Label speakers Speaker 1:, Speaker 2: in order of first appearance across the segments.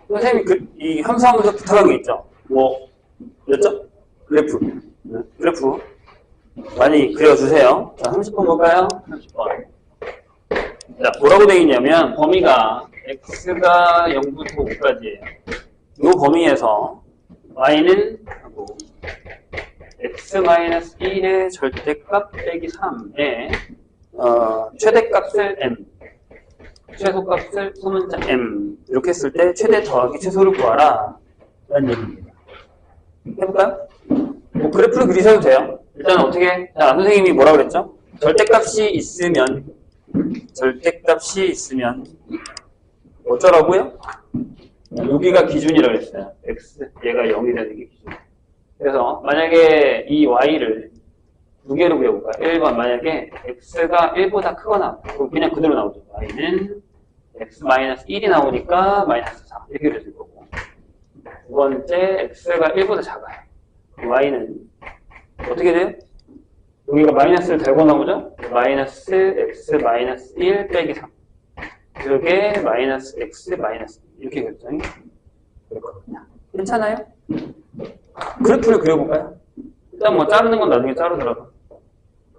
Speaker 1: 선생님이 이 함수하면서 부탁한 게 있죠. 뭐였죠? 그래프. 그래프 많이 그려주세요. 자, 30번 볼까요? 30번. 자, 뭐라고 되어 있냐면 범위가 x가 0부터 5까지예요. 이 범위에서 y는 x-1의 절대값 빼기 3에 최대값을 m, 최소값을 소문자 m 이렇게 했을 때 최대 더하기 최소를 구하라 라는 얘기입니다. 해볼까요? 뭐 그래프를 그리셔도 돼요. 일단 어떻게, 자, 선생님이 뭐라고 그랬죠? 절대값이 있으면 어쩌라고요? 여기가 기준이라고 했어요. x, 얘가 0이 되는 게 기준. 그래서 만약에 이 y를 두 개로 그려볼까요? 1번 만약에 x가 1보다 크거나 그럼 그냥 그대로 나오죠. y는 x-1이 나오니까 -4 이렇게 그려질 거고, 두 번째 x가 1보다 작아요. y는 어떻게 돼요? 여기가 마이너스를 달고 나오죠? 마이너스 x-1 빼기 3 그게 마이너스 x 마이너스 이렇게 결정이 될 거거든요. 괜찮아요? 그래프를 그려볼까요? 일단 뭐 자르는 건 나중에 자르더라도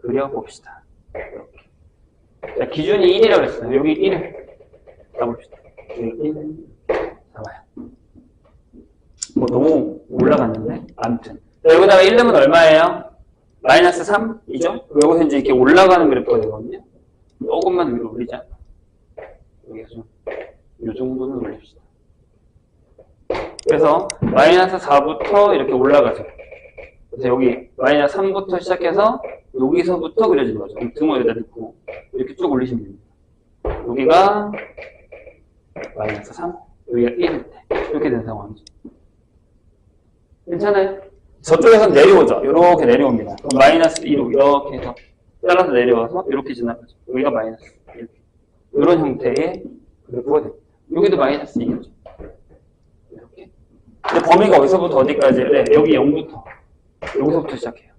Speaker 1: 그려봅시다. 이렇게. 자, 기준이 1이라고 했어요. 여기 1을 잡읍시다. 여기 1을 잡아요. 뭐 너무 올라갔는데? 아무튼. 자, 여기다가 1 넣으면 얼마예요? 마이너스 3이죠? 여기서 이제 이렇게 올라가는 그래프가 되거든요. 조금만 위로 올리자. 여기서 좀, 이 정도는 올립시다. 그래서 마이너스 4부터 이렇게 올라가죠. 그래서 여기 마이너스 3부터 시작해서 여기서부터 그려지는 거죠. 등을 여기다 넣고 이렇게 쭉 올리시면 됩니다. 여기가 마이너스 3, 여기가 1일 때 이렇게 된 상황이죠. 괜찮아요? 저쪽에서 내려오죠. 이렇게 내려옵니다. 그럼 마이너스 2로 이렇게 해서 잘라서 내려와서 이렇게 지나가죠. 여기가 마이너스 1. 이런 형태의 그래프가 됩니다. 여기도 마이너스 2죠. 이렇게. 근데 범위가 어디서부터 어디까지? 네, 여기 0부터. 여기서부터 시작해요.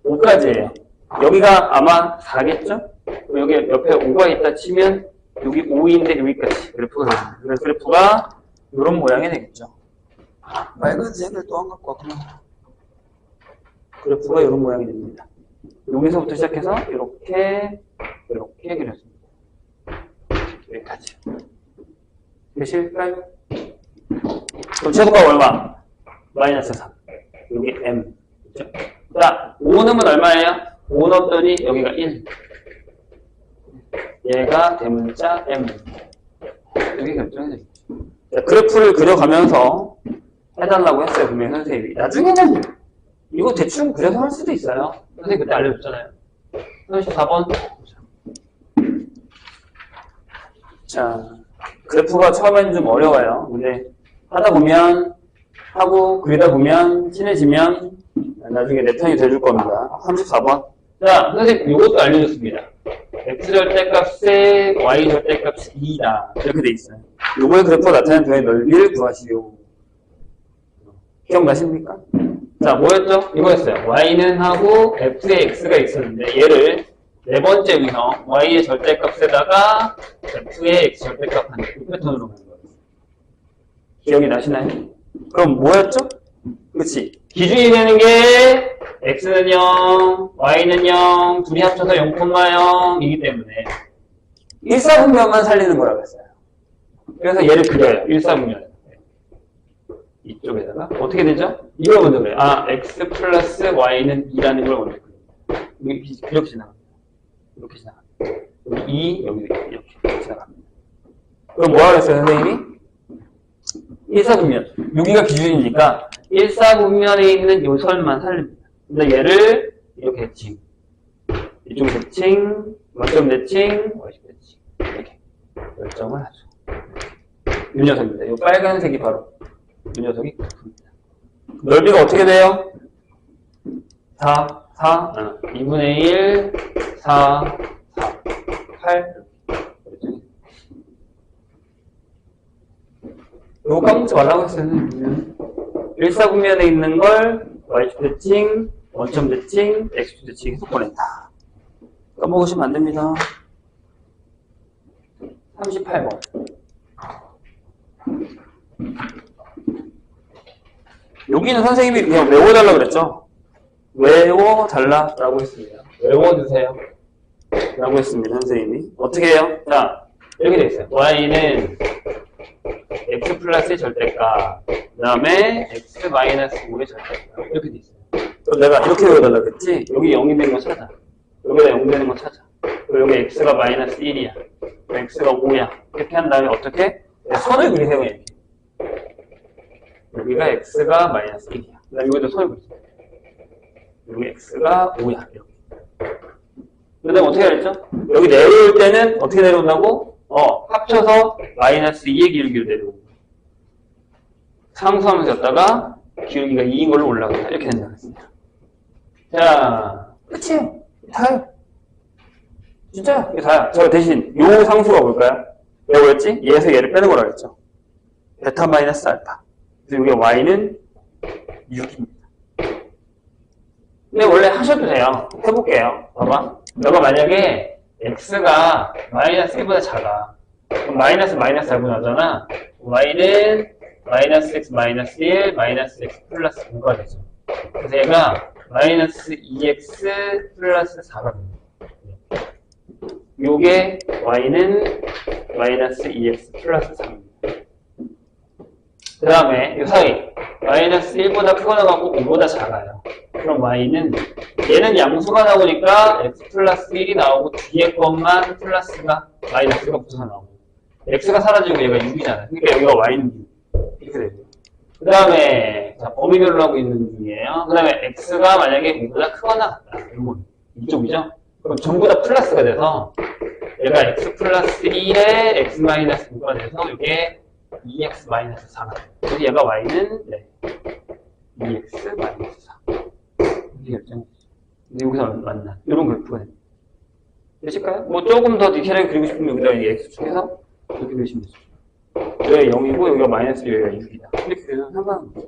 Speaker 1: 5까지예요. 여기가 아마 4겠죠? 여기 옆에 5가 있다 치면 여기 5인데 여기까지 그래프가 됩니다. 그래서 그래프가 이런 모양이 되겠죠. 빨간색을 또 안 갖고 왔구나. 그래프가 이런 모양이 됩니다. 여기서부터 시작해서 이렇게 그려집니다. 여기까지. 되실까요? 그럼 최소가 얼마? 마이너스 3. 여기 m. 그렇죠? 자, 5 넣으면 얼마예요? 5 넣었더니 여기가 1. 얘가 대문자 m. 여기 결정이 되겠죠. 자, 그래프를 그려가면서 해달라고 했어요, 분명히 선생님이. 나중에는 이거 대충 그려서 할 수도 있어요. 선생님 그때 알려줬잖아요. 34번. 자, 그래프가 처음에는 좀 어려워요. 근데 하다 보면, 하고 그리다 보면 친해지면 나중에 내 편이 돼줄 겁니다. 34번. 자, 선생님 이것도 알려줬습니다. x 절대값에 y 절대값이 2다. 이렇게 돼 있어요. 요거의 그래프가 나타낸 두의 넓이를 구하시오. 기억나십니까? 자, 뭐였죠? 이거였어요. y는 하고 f에 x가 있었는데 얘를 네 번째 위성 y의 절대값에다가 f의 x 절대값 하는 이 패턴으로 가는 거예요. 기억이 나시나요? 그럼 뭐였죠? 그치? 기준이 되는 게 x는 0, y는 0, 둘이 합쳐서 0,0이기 때문에 일사분면만 살리는 거라고 했어요. 그래서 얘를 그려요. 일사분면. 이쪽에다가 어떻게 되죠? 이걸 먼저 그래요. 아, x 플러스 y는 2라는 걸 먼저 그려요. 이렇게 지나갑니다. 이렇게 지나갑니다. 여기 2, 여기 이렇게 지나갑니다. 그럼 뭐라고 했어요, 선생님이? 일사분면. 여기가 기준이니까 일사분면에 있는 요설만 살립니다. 근데 얘를 이렇게 대칭. 이쪽 대칭, 원점 대칭, 원심 대칭. 이렇게 결정을 하죠. 이 녀석입니다. 이 빨간색이 바로 이 녀석이 그래프입니다. 넓이가 어떻게 돼요? 4, 2분의 1, 4, 8. 이거 까먹지 말라고 했어요. 일사분면에 있는 걸 y축 대칭, 원점 대칭, x축 대칭 해서 보낸다. 까먹으시면 안 됩니다. 38번. 여기는 선생님이 그냥 외워달라고 그랬죠? 외워달라고 했습니다. 외워두세요. 라고 했습니다, 선생님이. 어떻게 해요? 자, 이렇게 돼 있어요. y는 x 플러스의 절대값, 그 다음에 x 마이너스 5의 절대값. 이렇게 돼 있어요. 그럼 내가 이렇게 외워달라고 했지? 여기 0이 되는 거 찾아. 여기다 0 되는 거 찾아. 그리고 여기 x가 마이너스 1이야. x가 5야. 이렇게 한 다음에 어떻게? 선을 그리세요, 이렇게. 여기가 x가 마이너스 1이야. 그 다음에 여기도 선을 그리세요. 여기 x가 5야. 이렇게. 그 다음에 어떻게 했죠? 여기 내려올 때는 어떻게 내려온다고? 합쳐서 마이너스 2의 기울기로 내려오고. 상수하면서 였다가 기울기가 2인 걸로 올라간다. 이렇게 된다고 했습니다. 자, 끝이에요. 다요. 진짜요? 이게 다야. 저 대신 요 상수가 뭘까요? 내가 뭐였지? 얘에서 얘를 빼는 거라 그랬죠. 베타 마이너스 알파. 그래서 여기 y는 6입니다. 근데 원래 하셔도 돼요. 해볼게요. 봐봐. 너가 만약에 x가 마이너스 1보다 작아. 그럼 마이너스 달고 나잖아. y는 마이너스 x 마이너스 1 마이너스 x 플러스 5가 되죠. 그래서 얘가 마이너스 2x 플러스 4가 됩니다. 요게 y는 마이너스 2x 플러스 3입니다. 그 다음에 요 사이 마이너스 1보다 크거나 같고 5보다 작아요. 그럼 y는 얘는 양수가 나오니까 x 플러스 1이 나오고 뒤에 것만 플러스가 마이너스가 붙어서 나오고 x가 사라지고 얘가 6이잖아요. 그러니까 여기가 y는 6 이렇게 되죠. 그 다음에 자 범위별로 하고 있는 중이에요. 그 다음에 x가 만약에 5보다 크거나 같다. 이건 이쪽이죠. 그럼 전부 다 플러스가 돼서 얘가 x 플러스 1에 x 마이너스 5가 돼서 이게 2x 마이너스 4가 돼요. 그래서 얘가 y는 2x 마이너스 4 이렇게 결정했죠. 근데 여기서 만나 이런 그래프가 됩니다. 되실까요? 뭐 조금 더 디테일하게 그리고 싶으면 여기다 이 x축에서 이렇게 그리시면 되죠. 여기가 0이고 여기가 마이너스 1, 여기가 6이다. 이렇게 되면 상관없는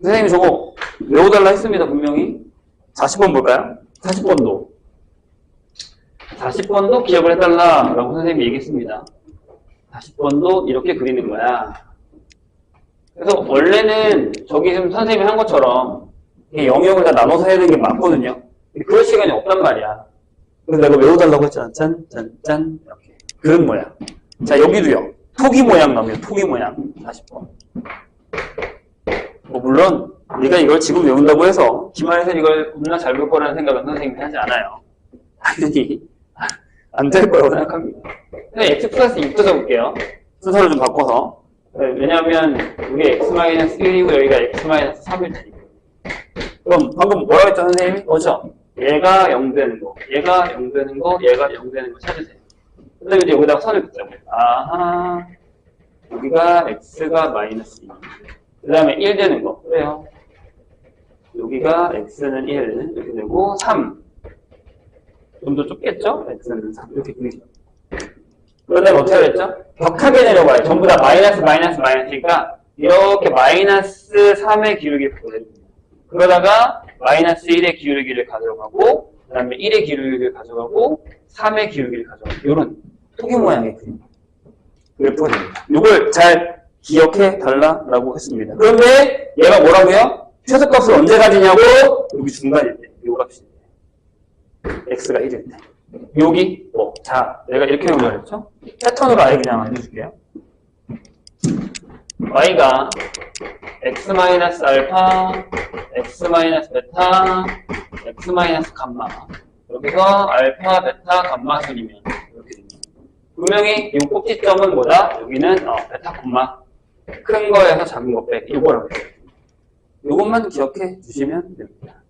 Speaker 1: 선생님이 저거 외워달라 했습니다. 분명히 40번 볼까요? 40번도 기억을 해달라라고 선생님이 얘기했습니다. 40번도 이렇게 그리는 거야. 그래서 원래는 저기 지금 선생님이 한 것처럼 영역을 다 나눠서 해야 되는 게 맞거든요. 그럴 시간이 없단 말이야. 그래서 내가 외워달라고 했잖아. 짠, 짠, 짠. 이렇게. 그런 모양. 자, 여기도요. 토기 모양 나옵니다. 토기 모양. 40번. 뭐 물론 네가 이걸 지금 외운다고 해서 기말에서 이걸 겁나 잘 배울 거라는 생각은 선생님이 하지 않아요. 당연히 안 될 거라고 생각합니다. 그냥 x 플러스 6도 적을게요. 순서를 좀 바꿔서. 왜냐하면 이게 x-1이고 여기가 x-3일 테니까. 그럼 방금 뭐라고 했죠 선생님이? 뭐죠? 얘가 0 되는 거, 얘가 0 되는 거, 얘가 0 되는 거 찾으세요. 그 다음에 이제 여기다가 선을 긋자고요. 아하, 여기가 x가 마이너스 2. 그 다음에 1 되는 거. 그래요. 여기가 x는 1 이렇게 되고 3. 좀 더 좁겠죠? x는 3 이렇게 그리죠. 그런데 어떻게 하겠죠? 격하게 내려가요. 전부 다 마이너스니까 이렇게 마이너스 3의 기울기를 보내줍니다. 그러다가 마이너스 1의 기울기를 가져가고 그 다음에 1의 기울기를 가져가고 3의 기울기를 가져가고 이런 토기 모양의 그래프가 됩니다. 이걸 잘 기억해 달라고 했습니다. 그런데 얘가 뭐라고요? 최소값을 언제 가지냐고? 여기 중간일 때, 요 값일 때. x가 1일 때. 여기 자, 내가 이렇게 해보려 했죠? 패턴으로 아예 그냥 알려줄게요. y가 x-알파, x-베타, x-감마. 여기서 알파, 베타, 감마 순이면 이렇게 됩니다. 분명히 이 꼭지점은 뭐다? 여기는 베타, 콤마. 큰 거에서 작은 거 빼기. 이거라고 해요. 이것만 기억해 주시면 됩니다.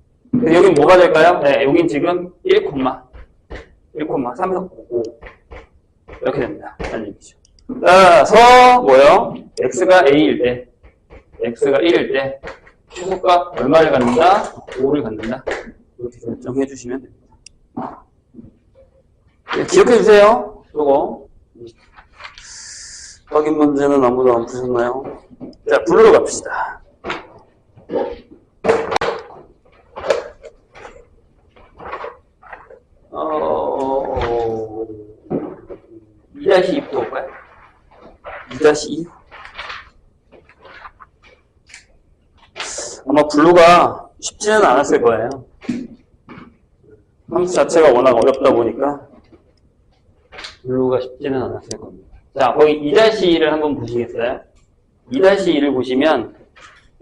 Speaker 1: 여긴 뭐가 될까요? 네, 여긴 지금 1,3에서 5 이렇게 됩니다. 라는 얘기죠. 따라서 뭐요? x가 a일 때, x가 1일 때 최소값 얼마를 갖는다? 5를 갖는다. 이렇게 결정해 주시면 됩니다. 네, 기억해 주세요. 요거 확인 문제는 아무도 안 푸셨나요? 자, 블루로 갑시다. 2-2부터 올까요? 2-2? 아마 블루가 쉽지는 않았을 거예요. 함수 자체가 워낙 어렵다 보니까 블루가 쉽지는 않았을 겁니다. 자, 거기 2-2를 한번 보시겠어요? 2-2를 보시면,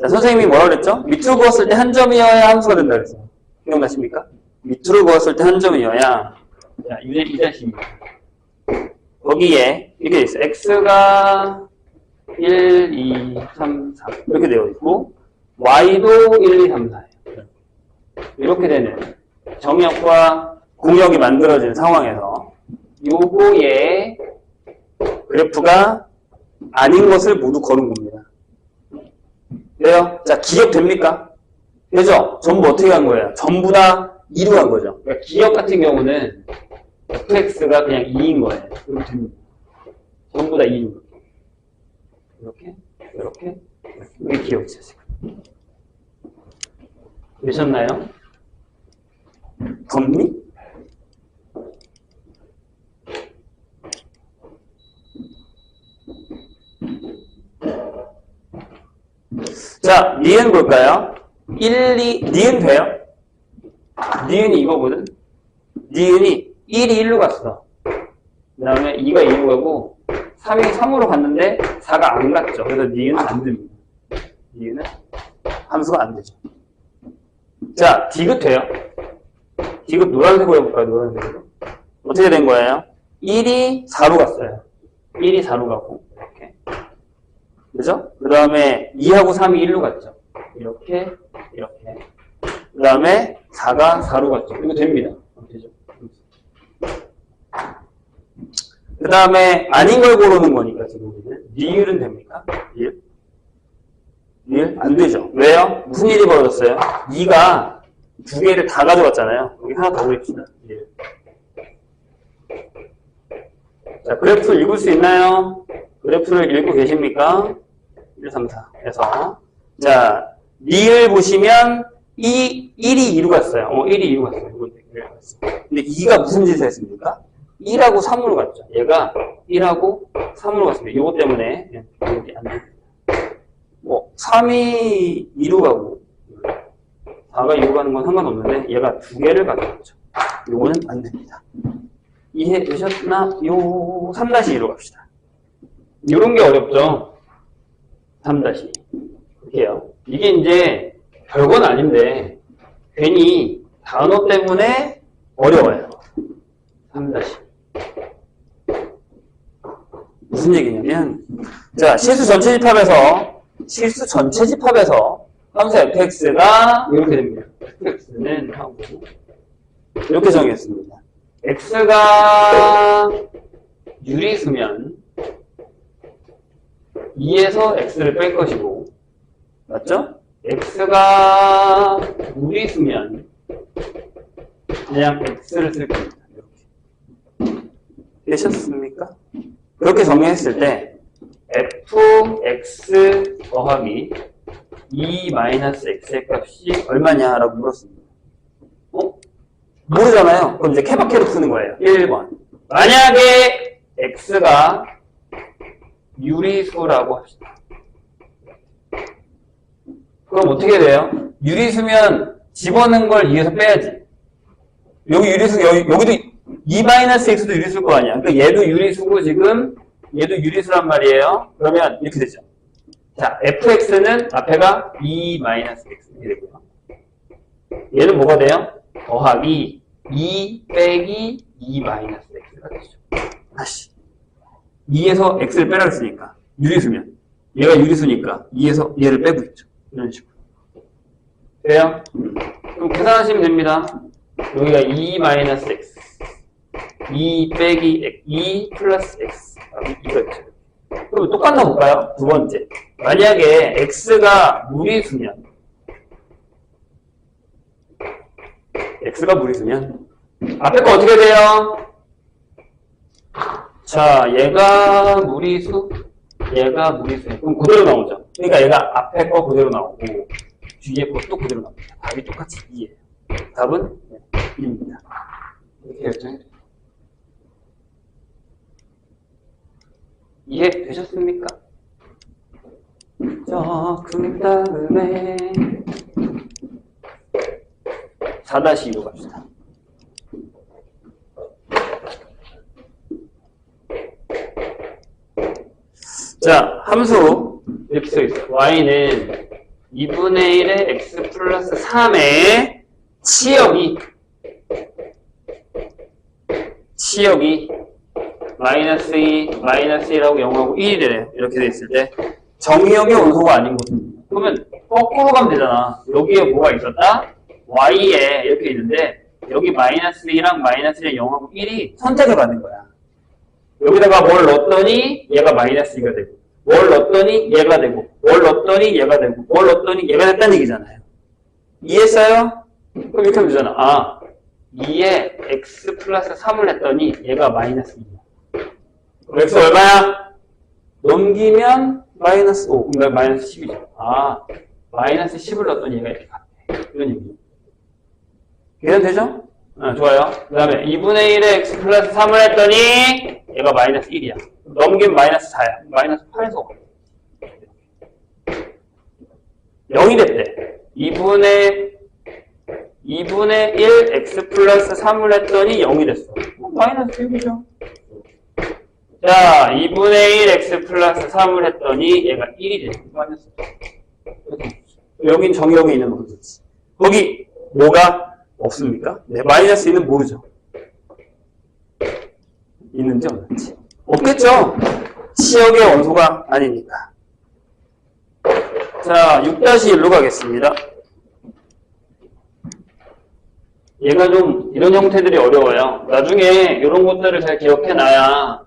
Speaker 1: 자, 선생님이 뭐라 그랬죠? 밑으로 그었을 때 한 점이어야 함수가 된다 그랬어요. 기억나십니까? 밑으로 그었을 때 한 점이어야. 자, 2-2입니다. 거기에 이렇게 돼 있어요. x가 1, 2, 3, 4 이렇게 되어 있고 y도 1, 2, 3, 4예요. 이렇게 되는 정역과 공역이 만들어진 상황에서 요거의 그래프가 아닌 것을 모두 거는 겁니다. 돼요? 자, 기억됩니까? 되죠? 전부 어떻게 한 거예요? 전부 다 2로 한 거죠. 그러니까 기억 같은 경우는 fx가 그냥 2인 거예요. 이렇게 됩니다. 전부 다 2인 거예요. 이렇게. 이게 기억이죠, 지금. 되셨나요? 덥니? 자, 니은 볼까요? 1, 2, 니은 돼요? 니은이 이거거든? 니은이 1이 1로 갔어. 그 다음에 2가 2로 가고 3이 3으로 갔는데 4가 안 갔죠. 그래서 니은은 안 됩니다. 니은은 함수가 안 되죠. 자, 디귿 돼요? 디귿 노란색으로 해볼까요? 노란색으로. 어떻게 된 거예요? 1이 4로 갔어요. 1이 4로 가고 이렇게. 그죠? 그 다음에 2하고 3이 1로 갔죠. 이렇게. 그 다음에 4가 4로 갔죠. 이거 됩니다. 되죠? 그 다음에 아닌 걸 고르는 거니까 지금 우리는 니을은 됩니까? 니을? 니을? 안 되죠. 왜요? 무슨 일이 벌어졌어요? 2가 두 개를 다 가져갔잖아요. 여기 하나 더 그립시다. 니을. 자, 그래프를 읽을 수 있나요? 그래프를 읽고 계십니까? 1, 3, 4. 그래서 자, 니을 보시면 1이 2로 갔어요. 1이 2로 갔어요. 근데 2가 무슨 짓을 했습니까? 1하고 3으로 갔죠. 얘가 1하고 3으로 갔습니다. 이것 때문에 여기 안 됩니다. 3이 2로 가고 4가 2로 가는 건 상관없는데 얘가 두 개를 가져갔죠. 이거는 안 됩니다. 이해되셨나? 3-2로 갑시다. 이런 게 어렵죠. 3-2. 이렇게요. 이게 이제 별건 아닌데 괜히 단어 때문에 어려워요. 3-2. 무슨 얘기냐면, 자, 실수 전체 집합에서 함수 fx가 이렇게 됩니다. fx는 하고 이렇게 정했습니다. x가 유리수면 2에서 x를 뺄 것이고, 맞죠? x가 무리수면 그냥 x를 쓸 겁니다. 이렇게. 되셨습니까? 그렇게 정리했을 때 fx 더하기 2-x의 값이 얼마냐라고 물었습니다. 모르잖아요. 그럼 이제 케바케로 푸는 거예요. 1번. 만약에 x가 유리수라고 합시다. 그럼 어떻게 돼요? 유리수면 집어넣은 걸 2에서 빼야지. 여기 유리수, 여기도 2-x도 유리수일 거 아니야. 그러니까 얘도 유리수고 지금 얘도 유리수란 말이에요. 그러면 이렇게 되죠. 자, fx는 앞에가 2-x 이렇게 되고요. 얘는 뭐가 돼요? 더하기 2 빼기 2-x가 되죠. 다시 2에서 x를 빼라 했으니까 유리수면 얘가 유리수니까 2에서 얘를 빼고 있죠. 이런 식으로. 돼요? 그럼 계산하시면 됩니다. 여기가 2-x 2 빼기 x 2 플러스 x 이거 있죠. 그럼 똑같나 볼까요? 두 번째. 만약에 x가 무리수면 앞에 거 어떻게 돼요? 자, 얘가 무리수 그럼 그대로 나오죠. 그러니까 얘가 앞에 거 그대로 나오고 뒤에 거 또 그대로 나옵니다. 답이 똑같이 2예요. 답은 2입니다. 이렇게 결정해요. 이해되셨습니까? 저 그 다음에 4-2로 갑시다. 자, 함수 이렇게 써있어요. y는 2분의 1의 x 플러스 3의 치역이 마이너스 2, 마이너스 1하고 0하고 1이래요. 이렇게 돼 있을 때 정의역의 원소가 아닌 것입니다. 그러면 거꾸로 가면 되잖아. 여기에 뭐가 있었다? y에 이렇게 있는데 여기 마이너스 2랑 마이너스 1, 0하고 1이 선택을 받는 거야. 여기다가 뭘 넣었더니 얘가 마이너스 2가 되고 뭘 넣었더니 얘가 되고 뭘 넣었더니 얘가 되고 뭘 넣었더니 얘가 됐다는 얘기잖아요. 이해했어요? 그럼 이렇게 하면 되잖아. 아, 2에 x 플러스 3을 했더니 얘가 마이너스 2야. 그럼 x 얼마야? 넘기면 마이너스 5, 그럼 마이너스 10이죠. 아, 마이너스 10을 넣었더니 얘가 이렇게 같대. 이런 얘기죠. 이해되죠? 좋아요. 그 다음에 2분의 1에 x 플러스 3을 했더니 얘가 마이너스 1이야. 넘기면 마이너스 4야. 마이너스 8에서 5. 0이 됐대. 2분의 1 x 플러스 3을 했더니 0이 됐어. 마이너스 1이죠. 자, 2분의 1 x 플러스 3을 했더니 얘가 1이 됐어. 마이너스 1. 여긴 정의역에 있는 거지. 거기 뭐가 없습니까? 네, 마이너스 2는 모르죠. 있는지 없는지. 없겠죠? 치역의 원소가 아니니까. 자, 6-1로 가겠습니다. 얘가 좀 이런 형태들이 어려워요. 나중에 이런 것들을 잘 기억해놔야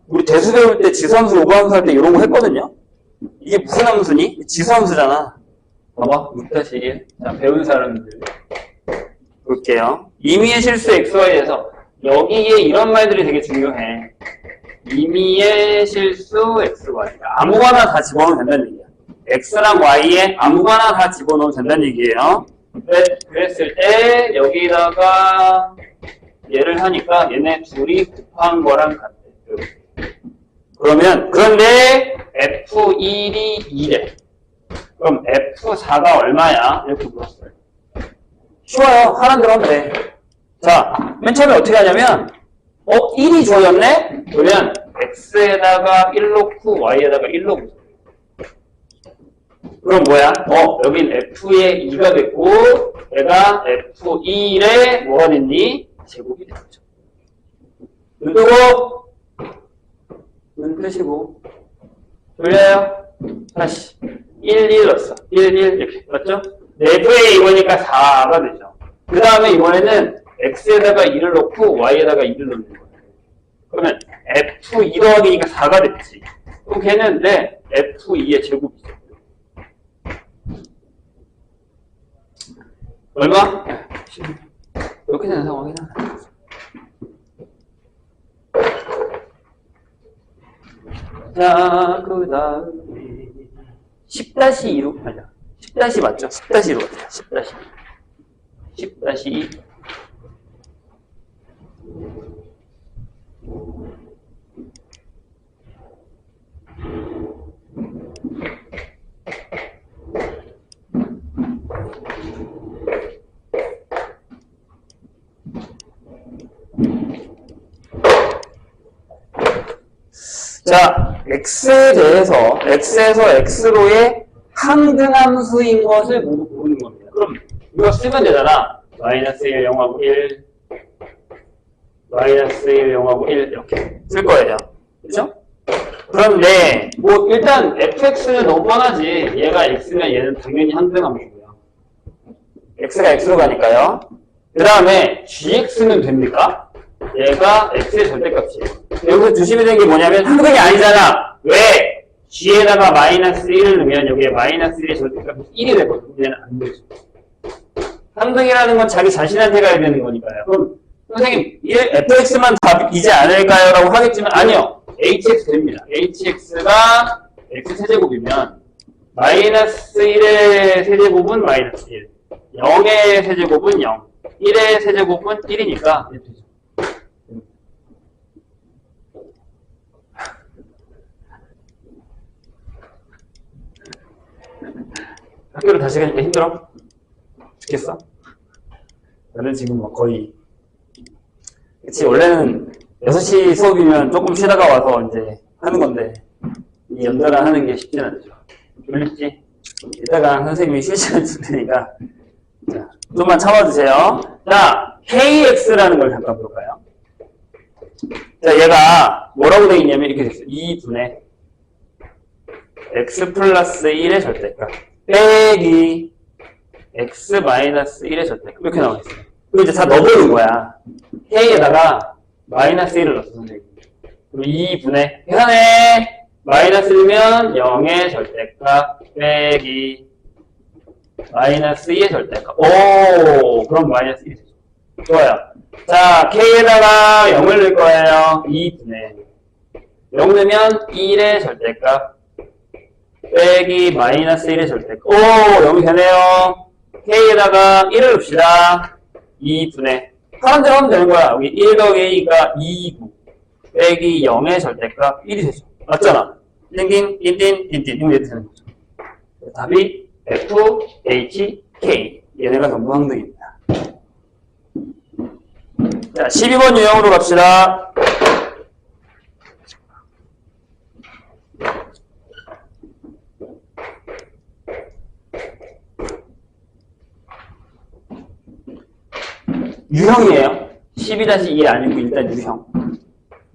Speaker 1: 우리 대수 배울 때 지수함수, 오버함수 할 때 이런 거 했거든요. 이게 무슨 함수니? 지수함수잖아. 봐봐, 6-1. 자, 배운 사람들 볼게요. 임의의 실수 xy에서 여기에 이런 말들이 되게 중요해. 임의의 실수 xy. 아무거나 다 집어넣으면 된다는 얘기야. x랑 y에 아무거나 다 집어넣으면 된다는 얘기예요. 그랬을 때 여기다가 얘를 하니까 얘네 둘이 곱한 거랑 같아. 그러면 그런데 F1이 2래. 그럼 F4가 얼마야? 이렇게 물었어요. 쉬워요. 하는 대로 하면 돼. 자, 맨 처음에 어떻게 하냐면 1이 주어졌네? 그러면 X에다가 1 넣고 Y에다가 1 넣고. 그럼 뭐야? 여긴 F의 2가 됐고 얘가 F2의 뭐가 됐니? 제곱이 됐죠. 눈 뜨고 눈 뜨시고 돌려요. 다시 1 넣었어. 1 이렇게 맞죠? F의 이거니까 4가 되죠. 그 다음에 이번에는 X에다가 2를 넣고 Y에다가 2를 넣는 거예요. 그러면 F2 더하기니까 4가 됐지. 그럼 걔는 F2의 제곱이죠. 얼마? 이렇게 되는 상황이다. 자, 그 다음에 10-2로 가자. 10- 맞죠? 10-2로 가자. 10-2. 자, x에서 x로의 항등함수인 것을 모두 고르는 겁니다. 그럼 이거 쓰면 되잖아. 마이너스 1, 0하고 1, 마이너스 1, 0하고 1 이렇게 쓸 거예요. 그렇죠? 그런데 뭐 일단 fx는 너무 뻔하지. 얘가 x면 얘는 당연히 항등함수고요. x가 x로 가니까요. 그 다음에 gx는 됩니까? 얘가 x의 절대값이에요. 여기서 조심해야 되는 게 뭐냐면 항등이 아니잖아. 왜? g에다가 마이너스 1을 넣으면 여기에 마이너스 1의 절대값이 1이 되거든. 얘는 안 되죠. 항등이라는 건 자기 자신한테 가야 되는 거니까요. 그럼 선생님 fx만 답이지 않을까요? 라고 하겠지만 아니요. hx 됩니다. hx가 x세제곱이면 마이너스 1의 세제곱은 마이너스 1, 0의 세제곱은 0, 1의 세제곱은 1이니까 되죠. 학교를 다시 가니까 힘들어? 듣겠어? 나는 지금 막 거의. 그치, 원래는 6시 수업이면 조금 쉬다가 와서 이제 하는 건데, 이 연달아 하는 게 쉽진 않죠. 졸립지? 이따가 선생님이 쉴 시간 줄 테니까, 자, 좀만 참아주세요. 자, KX라는 걸 잠깐 볼까요? 자, 얘가 뭐라고 되어 있냐면 이렇게 됐어요. 2분의 x 플러스 1의 절대값 빼기 x 마이너스 1의 절대값 이렇게 나와 있어요. 그리고 이제 다 넣어보는 거야. k에다가 마이너스 1을 넣었어, 선생님. 그럼 2분의 계산해. 마이너스 1면 0의 절대값 빼기 마이너스 2의 절대값. 오, 그럼 마이너스 1이 되죠. 좋아요. 자, k에다가 0을 넣을 거예요. 2분의 0 넣으면 1의 절대값 빼기 마이너스 1의 절대값. 오, 0이 되네요. k에다가 1을 넣읍시다. 2분의 하는 대로 하면 되는 거야. 여기 1 더하기 a가 2고 빼기 0의 절대값 1이 되죠. 맞잖아. 띵띵 띵띵 띵띵 이렇게 되는 거죠. 답이 F, H, K 얘네가 전부 항등입니다. 자, 12번 유형으로 갑시다. 유형이에요. 12-2 아니고 일단 유형.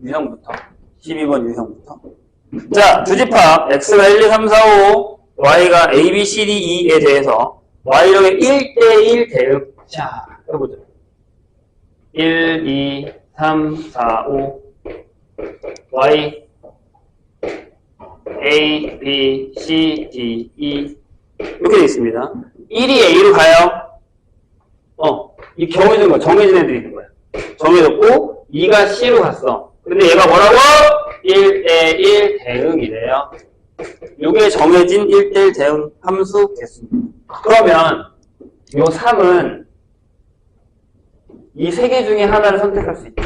Speaker 1: 유형부터. 12번 유형부터. 자, 두집합 x가 1, 2, 3, 4, 5 y가 a, b, c, d, e에 대해서 y력의 1대1 대응. 자, 해보죠. 1, 2, 3, 4, 5 y a, b, c, d, e 이렇게 되어 있습니다. 1이 a로 가요. 이 정해진 거, 정해진 애들이 있는 거야. 정해졌고 2가 c로 갔어. 근데 얘가 뭐라고? 1대1 대응이래요. 이게 정해진 1대1 대응 함수 개수입니다. 그러면 이 3은 이 3개 중에 하나를 선택할 수 있죠.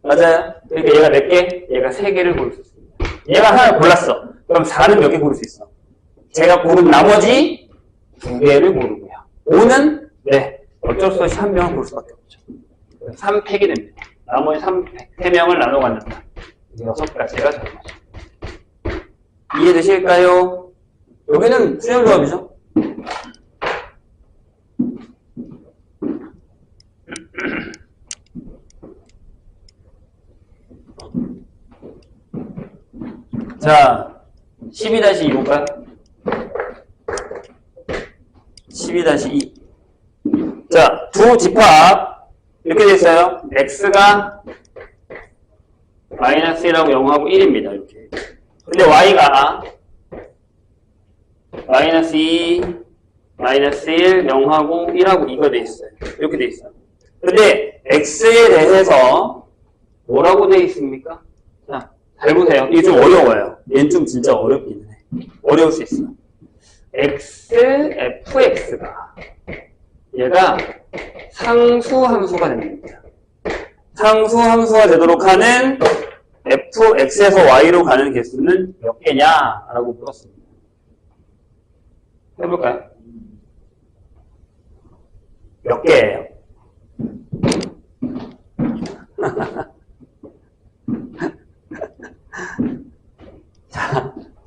Speaker 1: 맞아요? 그러니까 얘가 몇 개? 얘가 3개를 고를 수 있습니다. 얘가 하나를 골랐어. 그럼 4는 몇 개 고를 수 있어? 제가 고른 나머지 2개를 고르고요. 5는 네, 어쩔 수 없이 1명을 고를 수밖에 없죠. 3팩이 됩니다. 나머지 3명을 나눠 갖는다. 6가지가 되는 거죠. 이해되실까요? 여기는 수열 조합이죠. 자, 12-2 볼까요? 12-2. 자, 두 집합 이렇게 됐어요. x가 마이너스 1하고 0하고 1입니다. 이렇게. 근데 y가 마이너스 2, 마이너스 1, 0하고 1하고 2가 돼 있어요. 이렇게 돼 있어요. 근데 x에 대해서 뭐라고 돼 있습니까? 자, 잘 보세요. 이게 좀 어려워요. 얘는 좀 진짜 어렵긴 해. 어려울 수 있어. fx가 얘가 상수함수가 됩니다. 상수함수가 되도록 하는 fx에서 y로 가는 개수는 몇 개냐? 라고 물었습니다. 해볼까요? 몇 개예요?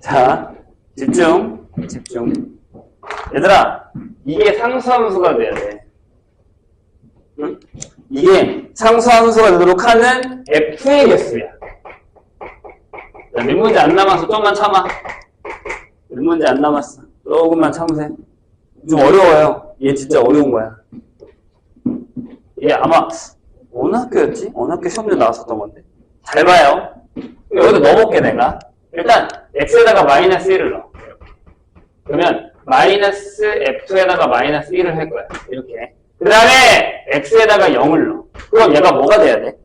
Speaker 1: 자, 집중. 얘들아, 이게 상수함수가 돼야 돼. 응? 이게 상수함수가 되도록 하는 f의 개수야. 자, 몇 문제 안 남았어. 좀만 참아. 몇 문제 안 남았어. 조금만 참으세요. 좀 어려워요. 얘 진짜 어려운 거야. 얘 아마 어느 학교였지? 어느 학교 시험지 나왔었던 건데. 잘 봐요. 여기다 넣어볼게 내가. 일단 x에다가 마이너스 1을 넣어. 그러면 마이너스 f2에다가 마이너스 1을 할 거야. 이렇게. 그 다음에 x에다가 0을 넣어. 그럼 얘가 뭐가 돼야 돼?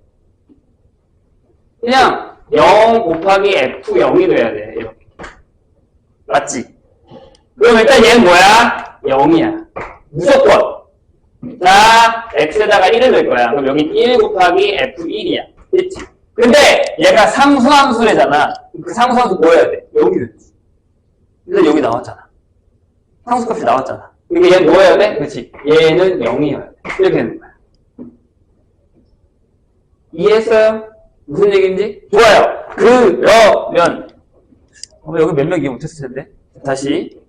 Speaker 1: 그냥 0 곱하기 f0이 돼야 돼. 이렇게. 맞지? 그럼 일단 얘는 뭐야? 0이야. 무조건. 자, x에다가 1을 넣을 거야. 그럼 여기 1 곱하기 f1이야. 그치? 근데 얘가 상수함수래잖아. 그 상수함수 뭐 해야 돼? 여기 넣지. 일단 여기 나왔잖아. 상수값이 나왔잖아. 그러니까 얘는 뭐여야 돼? 그렇지. 얘는 0이어야 돼. 이렇게 되는 거야. 이해했어요? 무슨 얘기인지? 좋아요. 그러면 여기 몇 명 이해 못했을 텐데. 다시.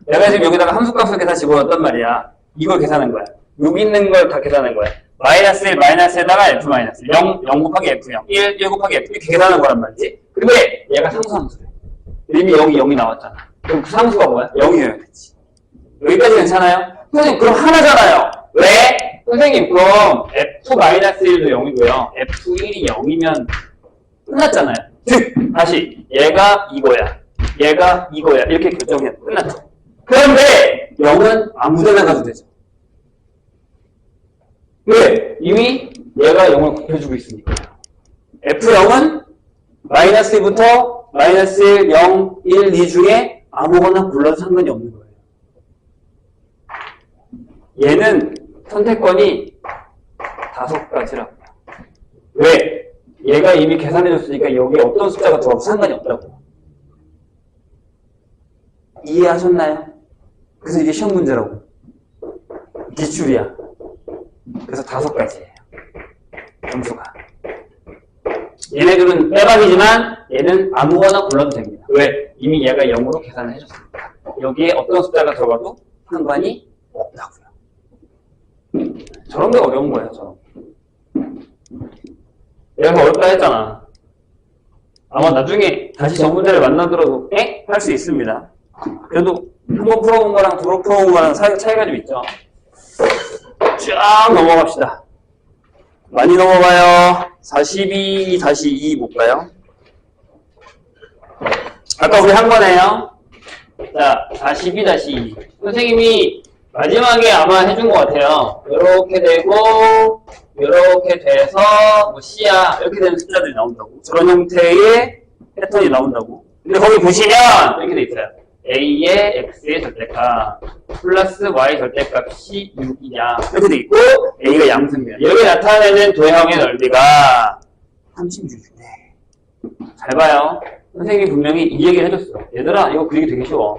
Speaker 1: 내가 지금 여기다가 함수값을 계산 집어넣었단 말이야. 이걸 계산한 거야. 여기 있는 걸 다 계산한 거야. 마이너스 1, 마이너스에다가 F 마이너스 0, 0 곱하기 F0, 1, 1 곱하기 F 이렇게 계산한 거란 말이지. 근데 얘가 상수함수래. 이미 여기 0이 나왔잖아. 그럼 그 상수가 뭐야? 0이어야 되지. 여기까지 괜찮아요? 선생님 그럼 하나잖아요. 왜? 선생님 그럼 F-1도 0이고요. F1이 0이면 끝났잖아요. 즉 다시 얘가 이거야. 얘가 이거야. 이렇게 결정해. 끝났죠. 그런데 0은 아무데나 가도 되죠. 왜? 이미 얘가 0을 곱해주고 있으니까. F0은 마이너스 2부터 마이너스 1, 0, 1, 2 중에 아무거나 골라도 상관이 없는 거예요. 얘는 선택권이 5가지라고. 왜? 얘가 이미 계산해줬으니까 여기에 어떤 숫자가 들어가도 상관이 없다고. 이해하셨나요? 그래서 이게 시험 문제라고. 기출이야. 그래서 5가지예요. 점수가. 얘네들은 빼박이지만 얘는 아무거나 골라도 됩니다. 왜? 이미 얘가 0으로 계산을 해줬습니다. 여기에 어떤 숫자가 들어가도 상관이 없다고요. 저런 게 어려운 거예요, 저런. 내가 어렵다 했잖아. 아마 나중에 다시 저 문제를 만나더라도 할 수 있습니다. 그래도 한 번 풀어본 거랑 2번 풀어본 거랑 차이가 좀 있죠. 쫙 넘어갑시다. 많이 넘어가요. 42-2 볼까요? 아까 우리 한 거네요. 자, 42-2. 선생님이 마지막에 아마 해준 것 같아요. 이렇게 되고, 이렇게 돼서, 뭐, C야. 이렇게 되는 숫자들이 나온다고. 저런 형태의 패턴이 나온다고. 근데 거기 보시면, 이렇게 돼 있어요. A의 X의 절대값, 플러스 Y 절대값이 6이냐. 이렇게 돼 있고, A가 양승이야. 여기 나타내는 도형의 넓이가 36이네. 잘 봐요. 선생님이 분명히 이 얘기를 해줬어. 얘들아, 이거 그리기 되게 쉬워.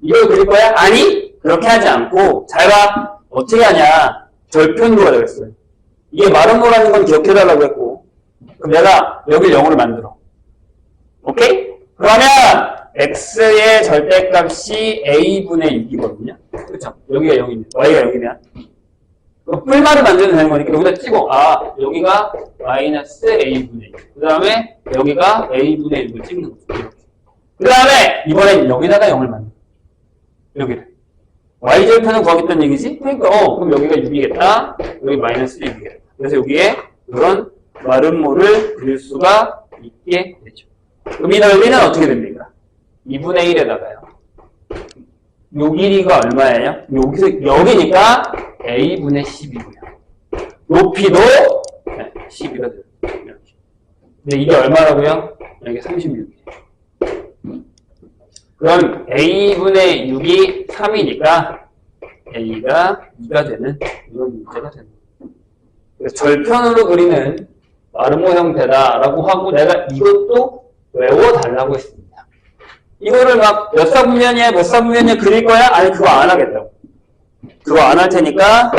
Speaker 1: 이걸 그릴 거야? 아니! 그렇게 하지 않고, 잘 봐. 어떻게 하냐. 절편으로 하려고 했어요. 이게 마름모라는 건 기억해달라고 했고, 그럼 내가 여길 0으로 만들어. 오케이? 그러면, x의 절대값이 a분의 6이거든요. 그렇죠? 여기가 0이면, y가 0이면. 뿔말을 만들면 되는 거니까 여기다 찍어. 아, 여기가 마이너스 a분의 6. 그 다음에 여기가 a분의 6을 찍는 거죠. 이렇게. 그 다음에 이번엔 여기다가 0을 만들어. 여기를. y절편을 구하겠다는 얘기지? 그러니까 그럼 여기가 6이겠다. 여기 마이너스 6이겠다. 그래서 여기에 이런 마름모를 그릴 수가 있게 되죠. 그럼 이 넓이는 어떻게 됩니까? 2분의 1에다가요. 요 길이가 얼마예요? 여기니까 a분의 10이고요. 높이도 12가 돼요. 이렇게. 근데 이게 얼마라고요? 여기 36이에요. 그럼 a분의 6이 3이니까 a가 2가 되는 이런 문제가 되는 거예요. 그래서 절편으로 그리는 마름모 형태다라고 하고 내가 이것도 외워달라고 했습니다. 이거를 막 몇 사분면이야 몇 사분면이야 그릴 거야? 아니 그거 안 하겠다고. 그거 안 할 테니까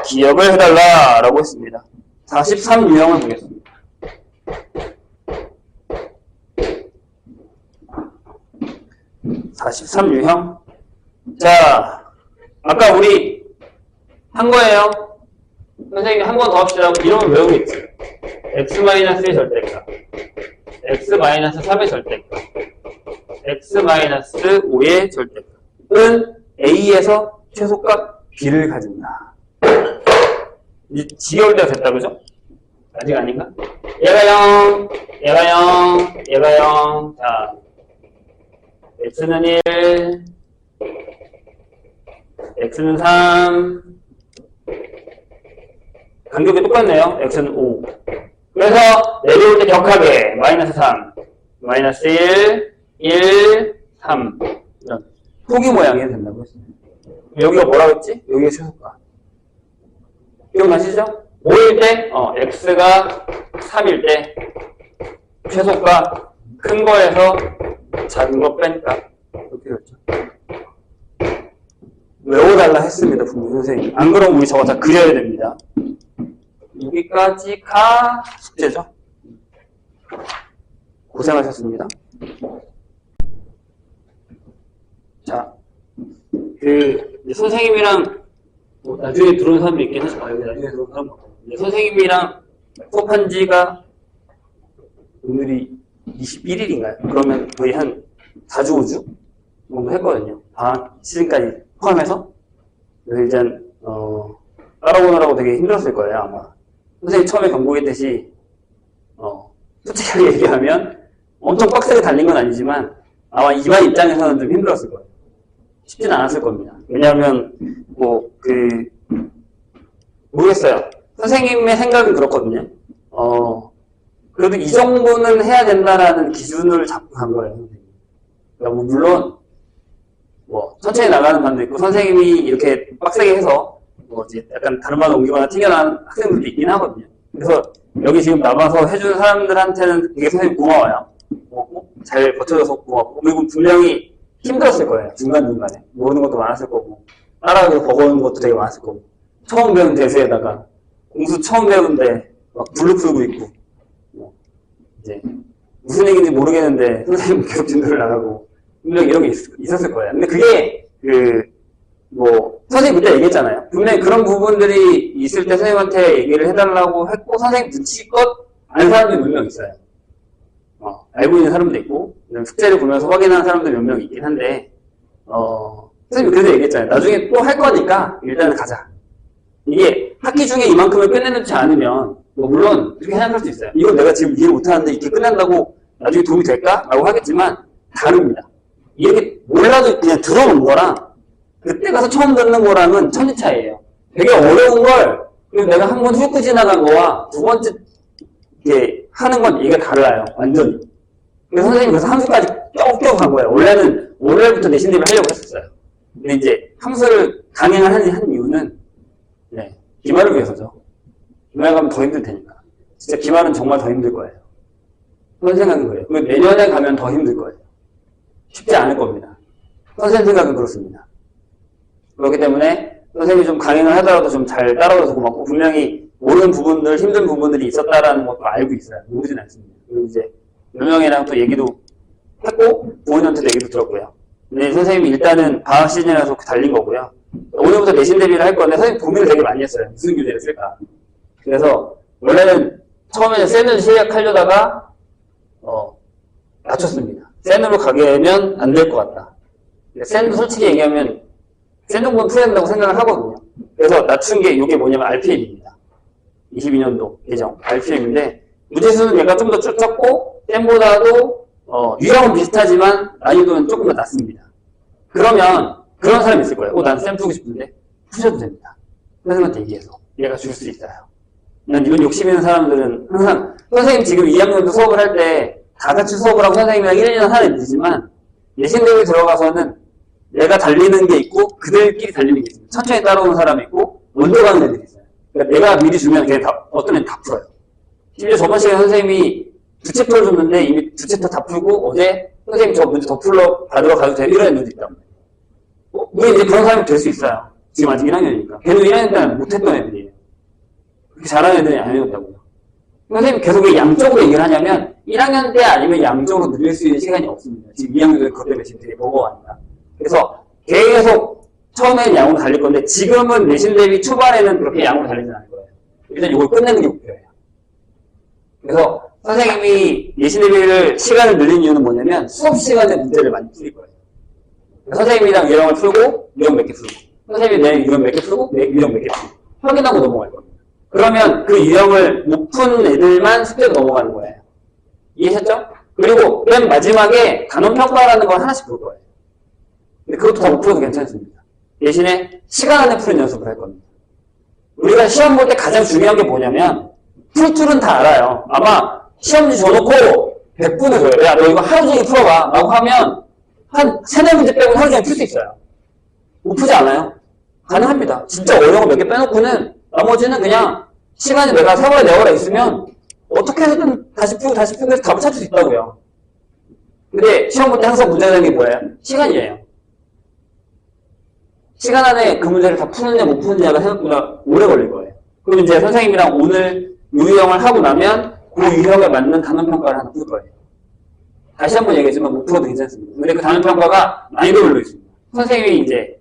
Speaker 1: 기억을 해달라라고 했습니다. 43 유형을 보겠습니다. 43 유형. 자, 아까 우리 한 거예요. 선생님이 한 번 더 합시다. 이름을 외우겠지. x-의 절대값, x-3의 절대값, x-5의 절대값은 A에서 최소값 B를 가진다. 이제 지겨울 때가 됐다, 그죠? 아직 아닌가? 얘가 0, 얘가 0, 얘가 0. 자, x는 1, x는 3. 간격이 똑같네요. x는 5. 그래서 내려올 때 격하게 마이너스 3, 마이너스 1, 1, 3 이런 포기 모양이 된다고 했습니다. 여기가 뭐라고 했지? 여기가 최소값. 기억나시죠? 5일 때 x가 3일 때 최소값 큰 거에서 작은 거 뺀 값. 이렇게 됐죠. 외워달라 했습니다, 분명히 선생님. 안 그러면 우리 저거 다 그려야 됩니다. 여기까지가 숙제죠. 고생하셨습니다. 자, 선생님이랑, 나중에 들어온 사람도 있긴 하죠. 여기 나중에 들어온 사람 없거든요. 선생님이랑 수업한 지가 오늘이 21일인가요? 그러면 거의 한 4주, 5주 정도 했거든요. 방학 시즌까지 포함해서. 그래서 일단, 따라오느라고 되게 힘들었을 거예요, 아마. 선생님 처음에 경고했듯이, 솔직하게 얘기하면 엄청 빡세게 달린 건 아니지만 아마 이반 입장에서는 좀 힘들었을 거예요. 쉽진 않았을 겁니다. 왜냐하면, 모르겠어요. 선생님의 생각은 그렇거든요. 그래도 이 정도는 해야 된다라는 기준을 잡고 간 거예요. 그러니까 물론, 천천히 나가는 반도 있고, 선생님이 이렇게 빡세게 해서, 이제 약간 다른 반을 옮기거나 튕겨나가는 학생들도 있긴 하거든요. 그래서 여기 지금 남아서 해주는 사람들한테는 되게 선생님 고마워요. 잘 버텨줘서 고맙고, 그리고 분명히 힘들었을 거예요. 중간중간에. 모르는 것도 많았을 거고, 따라가서 버거운 것도 되게 많았을 거고, 처음 배운 대수에다가, 공수 처음 배우는데, 막 블루 풀고 있고, 이제, 무슨 얘기인지 모르겠는데, 선생님 계속 진도를 나가고, 분명히 이런 게 있었을 거예요. 근데 그게, 선생님 그때 얘기했잖아요. 분명히 그런 부분들이 있을 때 선생님한테 얘기를 해달라고 했고, 선생님 눈치껏 아는 사람들이 몇 명 있어요. 알고 있는 사람도 있고, 숙제를 보면서 확인하는 사람도 몇 명 있긴 한데, 선생님이 그래도 얘기했잖아요. 나중에 또 할 거니까, 일단은 가자. 이게 학기 중에 이만큼을 끝내놓지 않으면, 물론, 그렇게 생각할 수 있어요. 이건 내가 지금 이해를 못하는데 이렇게 끝낸다고 나중에 도움이 될까? 라고 하겠지만, 다릅니다. 이렇게 몰라도 그냥 들어온 거랑, 그때 가서 처음 듣는 거랑은 천지 차이예요. 되게 어려운 걸, 그리고 내가 한 번 훑고 지나간 거와 두 번째, 이렇게 하는 건 얘기가 달라요. 완전히. 그래서 선생님이 그래서 함수까지 껴 간 거예요. 원래는 월요일부터 내신 대비를 하려고 했었어요. 근데 이제 함수를 강행을 한 이유는, 기말을 위해서죠. 기말 가면 더 힘들 테니까. 진짜 기말은 정말 더 힘들 거예요. 그런 생각은 그래요. 내년에 가면 더 힘들 거예요. 쉽지 않을 겁니다. 선생님 생각은 그렇습니다. 그렇기 때문에 선생님이 좀 강행을 하더라도 좀 잘 따라와서 고맙고, 분명히 모르는 부분들, 힘든 부분들이 있었다라는 것도 알고 있어요. 모르진 않습니다. 그리고 이제 몇 명이랑 또 얘기도 했고, 부모님한테도 얘기도 들었고요. 근데 선생님이 일단은 방학 시즌이라서 달린 거고요. 오늘부터 내신 대비를 할 건데, 선생님 고민을 되게 많이 했어요. 무슨 교재를 쓸까. 그래서 원래는 처음에는 센을 시작하려다가 낮췄습니다. 센으로 가게면 안 될 것 같다. 센도 솔직히 얘기하면 센 정도는 풀어야 된다고 생각을 하거든요. 그래서 낮춘 게 이게 뭐냐면 RPM입니다. 22년도 예정 RPM인데, 문제수는 얘가 좀 더 쭉 적고 센보다도 유형은 비슷하지만 난이도는 조금 더 낮습니다. 그러면 그런 사람이 있을 거예요. 난 쌤 풀고 싶은데 푸셔도 됩니다. 선생님한테 얘기해서 얘가 줄 수 있어요. 난 이런 욕심 있는 사람들은 항상, 선생님 지금 2학년도 수업을 할 때 다 같이 수업을 하고 선생님이랑 1, 2년 하는 일이지만, 내신 대비 들어가서는 내가 달리는 게 있고 그들끼리 달리는 게 있습니다. 천천히 따라오는 사람이 있고 먼저 가는 애들이 있어요. 그러니까 내가 미리 주면 걔 어떤 애는 다 풀어요. 심지어 저번 시간에 선생님이 두 챕터를 줬는데 이미 두 챕터 다 풀고, 어제 선생님 저 문제 더 받으러 가도 돼, 이런 애들도 있단 말이에요. 우리 이제 그런 사람이 될 수 있어요. 지금 아직 1학년이니까. 걔는 1학년 때는 못했던 애들이에요. 그렇게 잘하는 애들이 아니었다고요. 선생님이 계속 왜 양쪽으로 얘기를 하냐면, 1학년 때 아니면 양쪽으로 늘릴 수 있는 시간이 없습니다. 지금 2학년들 그것 때문에 지금 되게 버거워합니다. 그래서 계속 처음에는 양으로 달릴 건데, 지금은 내신 대비 초반에는 그렇게 양으로 달리진 않을 거예요. 일단 이걸 끝내는 게 목표예요. 그래서 선생님이 내신 대비를 시간을 늘린 이유는 뭐냐면, 수업 시간에 문제를 많이 풀릴 거예요. 선생님이랑 유형을 풀고 유형 몇 개 풀고, 선생님이 내 유형 몇 개 풀고 내 유형 몇 개 풀고 확인하고 넘어갈 겁니다. 그러면 그 유형을 못 푼 애들만 숙제로 넘어가는 거예요. 이해하셨죠? 그리고 맨 마지막에 단원평가라는 걸 하나씩 볼 거예요. 근데 그것도 다 못 풀어도 괜찮습니다. 대신에 시간 안에 푸는 연습을 할 겁니다. 우리가 시험 볼 때 가장 중요한 게 뭐냐면, 풀 줄은 다 알아요. 아마 시험지 줘놓고 100분을 줘요. 야, 너 이거 하루 종일 풀어봐 라고 하면 한 3-4문제 빼고 하루 종일 풀 수 있어요. 못 푸지 않아요? 가능합니다. 진짜 어려운 거 몇 개 빼놓고는 나머지는 그냥 시간이 내가 3월에 4월에 있으면 어떻게 해서든 다시 풀고 해서 답을 찾을 수 있다고요. 근데 시험 볼 때 항상 문제가 되는 게 뭐예요? 시간이에요. 시간 안에 그 문제를 다 푸느냐 못 푸느냐가 생각보다 오래 걸릴 거예요. 그럼 이제 선생님이랑 오늘 요 유형을 하고 나면 그 유형에 맞는 단원평가를 하나 풀 거예요. 다시 한번 얘기했지만 못 풀어도 괜찮습니다. 근데 그 단원평가가 난이도별로 있습니다. 선생님이 이제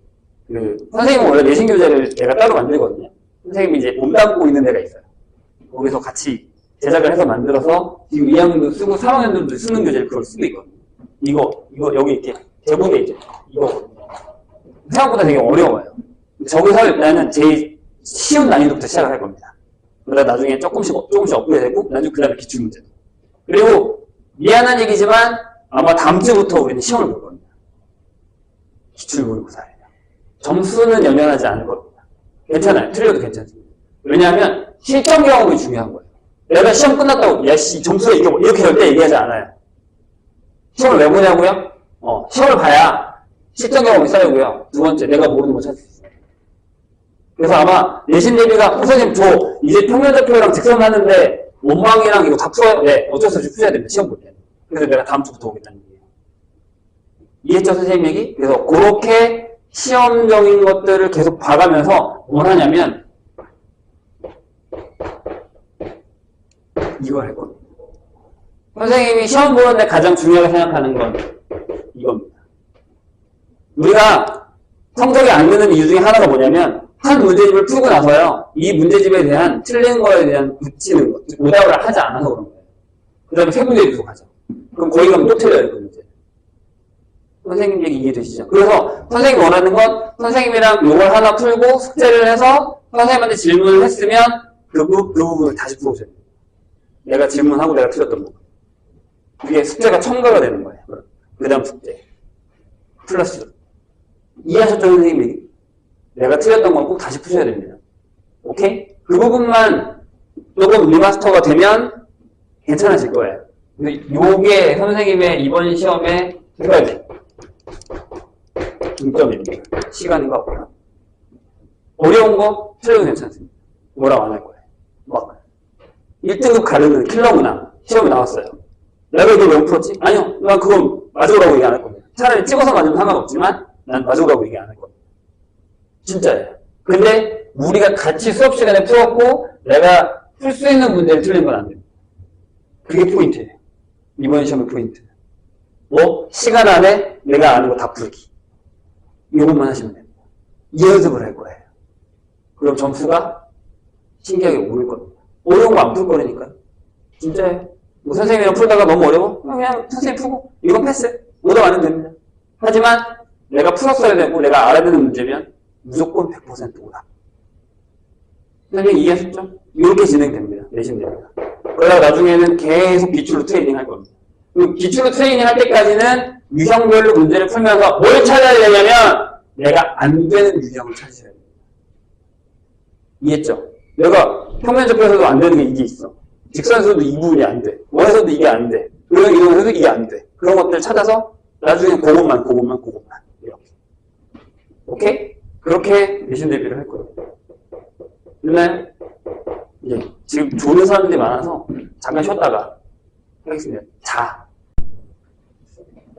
Speaker 1: 선생님은 원래 내신 교재를 내가 따로 만들거든요. 선생님이 이제 몸담고 있는 데가 있어요. 거기서 같이 제작을 해서 만들어서 지금 2학년도 쓰고 3학년들도 쓰는 교재를 그걸 쓰고 있거든요. 이거 여기 이렇게 제목에 있죠. 이거 생각보다 되게 어려워요. 저기서 일단은 제일 쉬운 난이도부터 시작을 할 겁니다. 그러다 나중에 조금씩 업그레이드되고 나중에 그 다음에 기출문제. 그리고 미안한 얘기지만 아마 다음 주부터 우리는 시험을 볼 겁니다. 기출모의고사예요. 점수는 연연하지 않을 겁니다. 괜찮아요. 틀려도 괜찮습니다. 왜냐하면 실전 경험이 중요한 거예요. 내가 시험 끝났다고 야씨 점수가 이렇게 절대 얘기하지 않아요. 시험을 왜 보냐고요? 시험을 봐야 실전 경험이 쌓이고요. 두 번째, 내가 모르는 거 찾을 수 있어요. 그래서 아마 내신 대비가 선생님 저 이제 평면좌표랑 직선 하는데 원망이랑 이거 다 풀어요? 네, 어쩔 수 없이 풀어야 됩니다. 시험 볼 때. 그래서 내가 다음 주부터 오겠다는 얘기예요. 이해했죠, 선생님 얘기? 그래서 그렇게 시험적인 것들을 계속 봐가면서 뭘 하냐면 이걸 할 겁니다. 선생님이 시험 보는데 가장 중요하게 생각하는 건 이겁니다. 우리가 성적이 안 드는 이유 중에 하나가 뭐냐면 한 문제집을 풀고 나서요. 이 문제집에 대한 틀린 거에 대한 붙이는 것, 오답을 하지 않아서 그런 거예요. 그 다음에 세 문제 계속 하죠. 그럼 거기 가면 또 틀려요, 그 문제. 선생님 얘기 이해되시죠? 그래서 선생님이 원하는 건 선생님이랑 이걸 하나 풀고 숙제를 해서 선생님한테 질문을 했으면 그 부분을 다시 풀어오셔야 돼요. 내가 질문하고 내가 틀렸던 부분. 이게 숙제가 첨가가 되는 거예요. 그 다음 숙제. 플러스. 이해하셨죠, 선생님 얘기? 내가 틀렸던 건 꼭 다시 푸셔야 됩니다. 오케이? 그 부분만 조금 리마스터가 되면 괜찮아질 거예요. 근데 요게 선생님의 이번 시험의 두 가지 중점입니다. 시간과 오답. 어려운 거 틀려도 괜찮습니다. 뭐라고 안 할 거예요. 막 1등급 가르는 킬러 문항 시험에 나왔어요. 내가 이걸 왜 못 풀었지? 아니요. 난 그건 맞으라고 얘기 안 할 겁니다. 차라리 찍어서 맞으면 상관없지만 난 맞으라고 얘기 안 할 겁니다. 진짜예요. 근데 우리가 같이 수업 시간에 풀었고 내가 풀 수 있는 문제를 틀린 건 안 됩니다. 그게 포인트예요. 이번 시험의 포인트. 뭐 시간 안에 내가 아는 거 다 풀기. 이것만 하시면 됩니다. 이 연습을 할 거예요. 그럼 점수가 신기하게 오를 겁니다. 어려운 거 안 풀 거라니까요. 진짜예요. 뭐 선생님이랑 풀다가 너무 어려워? 그냥 선생님 풀고 이건 패스. 오답 안 해도 됩니다. 하지만 내가 풀었어야 되고 내가 알아야 되는 문제면 무조건 100% 오답. 선생님 이해하셨죠? 이렇게 진행됩니다. 내신 됩니다. 그러다가 나중에는 계속 기출로 트레이닝 할 겁니다. 그리고 기출로 트레이닝 할 때까지는 유형별로 문제를 풀면서 뭘 찾아야 되냐면 내가 안 되는 유형을 찾으셔야 됩니다. 이해했죠? 내가 평면접혀서도 안 되는 게 이게 있어. 직선에서도 이 부분이 안 돼. 원에서도 이게 안 돼. 이동에서도 이게 안 돼. 그런 것들 찾아서 나중에 그것만 이렇게. 오케이? 그렇게 내신 대비를 할 거예요. 됐나요? 예. 지금 조는 사람들이 많아서 잠깐 쉬었다가 하겠습니다. 자.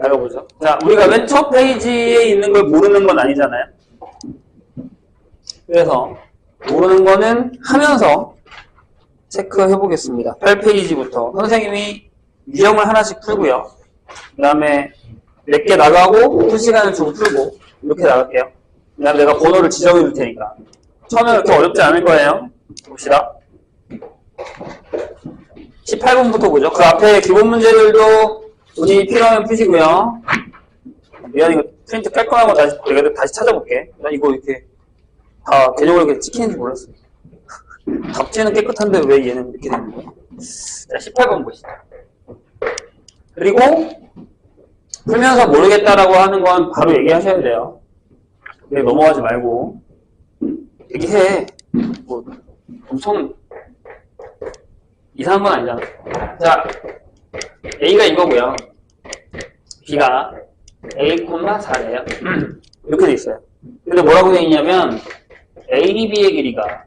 Speaker 1: 열어보죠. 자, 우리가 맨 첫 페이지에 있는 걸 모르는 건 아니잖아요. 그래서 모르는 거는 하면서 체크해 보겠습니다. 8페이지부터 선생님이 유형을 하나씩 풀고요. 그 다음에 몇 개 나가고 풀 시간을 주고 풀고 이렇게 나갈게요. 그 다음에 내가 번호를 지정해 줄 테니까 처음에 그렇게 어렵지 않을 거예요. 봅시다. 18번부터 보죠. 그 앞에 기본 문제들도 본인이 필요하면 푸시고요. 미안, 이거 프린트 깔끔하고 내가 다시 찾아볼게. 난 이거 이렇게 다 개념으로 이렇게 찍히는지 몰랐어. 답지는 깨끗한데 왜 얘는 이렇게 되는 거야? 자, 18번 보시죠. 그리고 풀면서 모르겠다라고 하는 건 바로 얘기하셔야 돼요. 네, 넘어가지 말고 얘기해. 뭐 엄청 이상한 건 아니잖아. 자, A가 이거고요. B가 A,4래요. 이렇게 돼 있어요. 근데 뭐라고 돼 있냐면 A, B의 길이가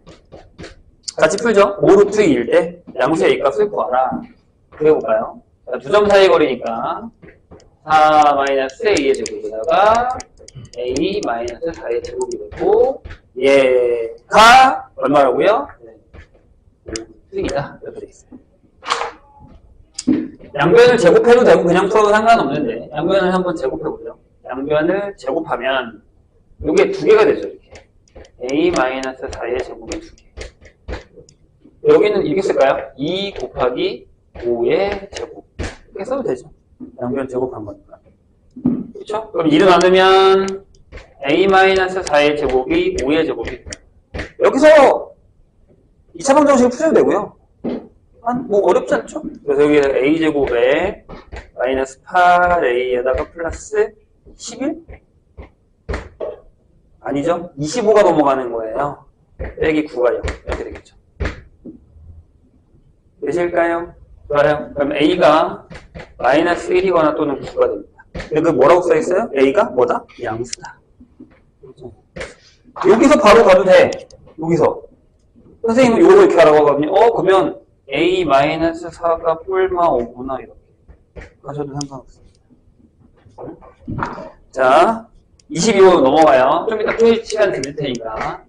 Speaker 1: 같이 풀죠? 5루트 2일 때 양수의 A 값을 구하라. 그려볼까요? 두 점 사이의 거리니까 4-A의 제곱에다가 A-4의 제곱이 되고, 얘가 얼마라고요? 수익이다. 이렇게 되겠어요. 양변을 제곱해도 되고 그냥 풀어도 상관없는데 양변을 한번 제곱해보죠. 양변을 제곱하면 이게 두 개가 되죠. 이렇게 A-4의 제곱이 두 개. 여기는 이렇게 쓸까요? 2 곱하기 5의 제곱. 이렇게 써도 되죠. 양변 제곱한 거니까. 그렇죠? 그럼 2를 나누면 A-4의 제곱이 5의 제곱이 돼요. 여기서 2차 방정식을 푸셔도 되고요. 뭐 어렵지 않죠? 그래서 여기 a제곱에 마이너스 8a에다가 플러스 11? 아니죠? 25가 넘어가는 거예요. 빼기 9가 0 이렇게 되겠죠. 되실까요? 좋아요. 그럼 a가 마이너스 1이거나 또는 9가 됩니다. 근데 그 뭐라고 써있어요? a가 뭐다? 양수다. 여기서 바로 가도 돼. 여기서 선생님은 요거 이렇게 하라고 하거든요. 그러면 A-4가 뿔마 5구나 이렇게 가셔도 상관없습니다. 자, 22호 넘어가요. 좀 이따 풀 시간 드릴 테니까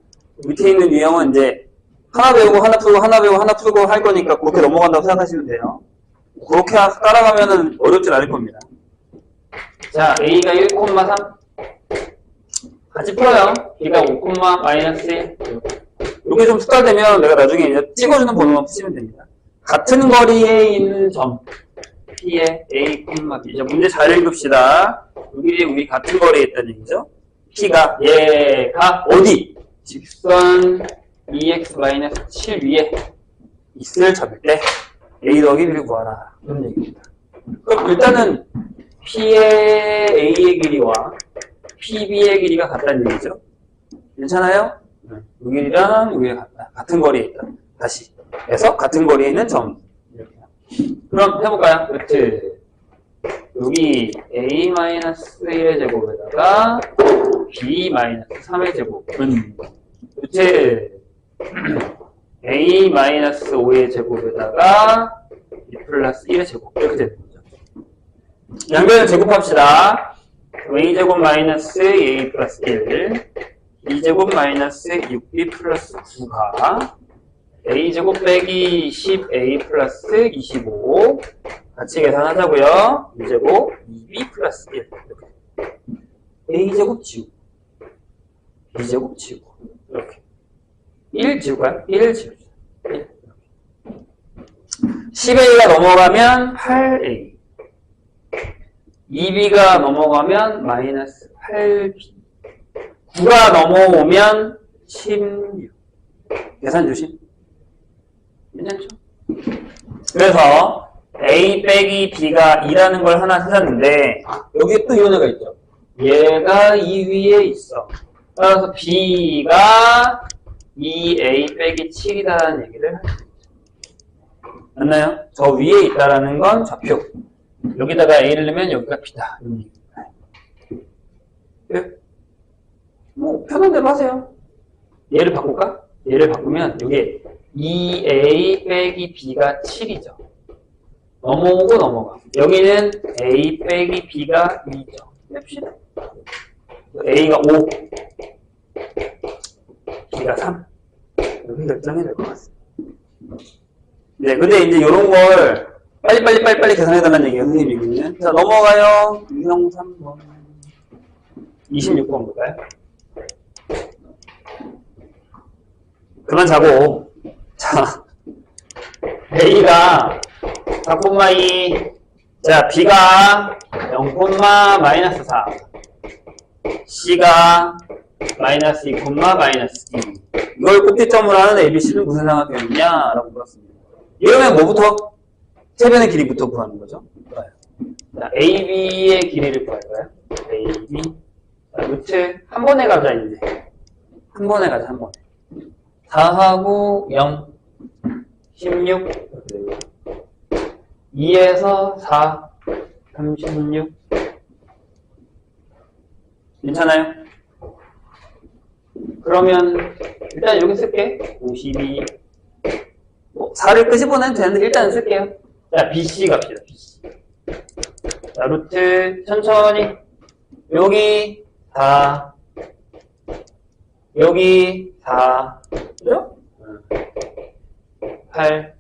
Speaker 1: 밑에 있는 유형은 이제 하나 배우고 하나 풀고 하나 배우고 하나 풀고 할 거니까 그렇게 넘어간다고 생각하시면 돼요. 그렇게 따라가면은 어렵진 않을 겁니다. 자, A가 1,3 같이 풀어요. B가 5, 마이너스 1 이게 좀 숫자되면 내가 나중에 이제 찍어주는 번호만 푸시면 됩니다. 같은 거리에 있는 점 P의 A, B. 자, 문제 잘 읽읍시다. 여기 우리 같은 거리에 있다는 얘기죠. P가 얘가 어디? 직선 2x-7 위에 있을 점일 때 A 더하기 B를 구하라. 그런 얘기입니다. 그럼 일단은 P의 A의 길이와 PB의 길이가 같다는 얘기죠. 괜찮아요? 이 길이랑 이 길이가 같은 거리에 있다. 다시 해서 같은 거리에 있는 점. 이렇게. 그럼 해볼까요? 루트 여기 A-1의 제곱에다가 B-3의 제곱은 루트 A-5의 제곱에다가 B 플러스 1의 제곱 이렇게 되는 거죠. 양변을 제곱합시다. A제곱 마이너스 A 플러스 1 2제곱 마이너스 6B 플러스 9가 A제곱 빼기 10A 플러스 25 같이 계산하자고요. 2제곱 2B 플러스 1 A제곱 지우고 B제곱 지우고 이렇게 1 지울까요? 1 지우죠. 10A가 넘어가면 8A 2B가 넘어가면 마이너스 8B 9가 넘어오면 16 계산 조심. 괜찮죠? 그래서 A 빼기 B가 2라는 걸 하나 찾았는데 여기에 또 이런 애가 있죠. 얘가 이 위에 있어. 따라서 B가 2A 빼기 7이다라는 얘기를 할 수 있죠. 맞나요? 저 위에 있다라는 건 좌표. 여기다가 A를 넣으면 여기가 B다. 이런 얘기입니다. 뭐 편한 대로 하세요. 얘를 바꿀까? 얘를 바꾸면 여기 2A 빼기 B가 7이죠. 넘어오고 넘어가. 여기는 A 빼기 B가 2죠. 냅시다. A가 5 B가 3 이렇게 결정해야 될 것 같습니다. 네, 근데 이제 이런 걸 빨리 계산해달라는 얘기예요. 선생님이군요. 자, 넘어가요. 유형 3번 26번 볼까요? 그만 자고. 자, A가 4,2 자, B가 0, 마이너스 4 C가 마이너스 2, 마이너스 2 이걸 꼭지점으로 하는 ABC는 무슨 삼각형이냐? 라고 물었습니다. 이러면 뭐부터? 세변의 길이부터 구하는 거죠. 자, AB의 길이를 구할까요? AB 자, 루트 한 번에 가자 이제. 한 번에 가자 한 번에. 4하고 0 16 2에서 4 36 괜찮아요? 그러면 일단 여기 쓸게 52 4를 끄집어내도 되는데 일단 쓸게요. 자, BC 갑시다. BC. 자, 루트 천천히 여기 4, 여기 4, 그죠? 8.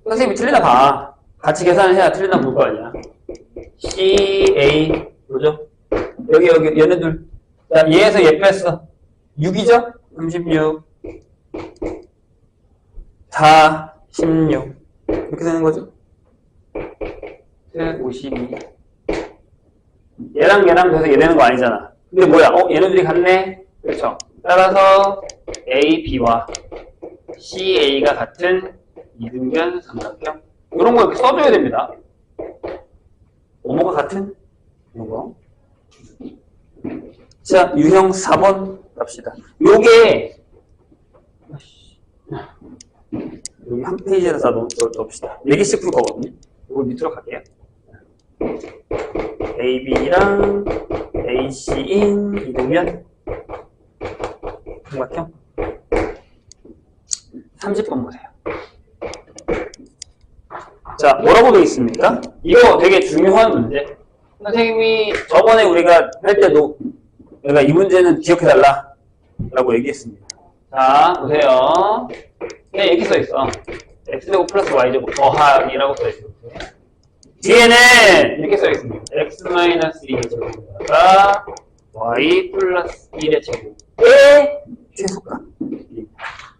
Speaker 1: 선생님이 틀리나 봐. 같이 계산을 해야 틀리나 볼 거 아니야. C, A, 뭐죠? 여기, 얘네들. 자, 얘에서 얘 뺐어. 6이죠? 36. 4, 16. 이렇게 되는 거죠? 52. 얘랑 돼서 얘 되는 거 아니잖아. 근데 뭐야? 얘네들이 같네? 그렇죠. 따라서 A, B와 C, A가 같은 이등변 삼각형. 이런 거 이렇게 써줘야 됩니다. 뭐가 같은? 이거. 자, 유형 4번 갑시다. 요게 여기 한 페이지에다 넣읍시다. 4개씩 풀 거거든요. 이거 밑으로 갈게요. AB랑 AC인 이등변 삼각형 30번 보세요. 자, 뭐라고 되어 있습니까? 이거 되게 중요한 문제. 선생님이 저번에 우리가 할 때도 내가 이 문제는 기억해달라 라고 얘기했습니다. 자, 보세요. 그냥 이렇게 써있어. x제곱 플러스 y제곱 더하기라고 써있어요. 뒤에는 이렇게 써있습니다. x 마이너스 2의 제곱에다가 y 플러스 1의 제곱의 최소값.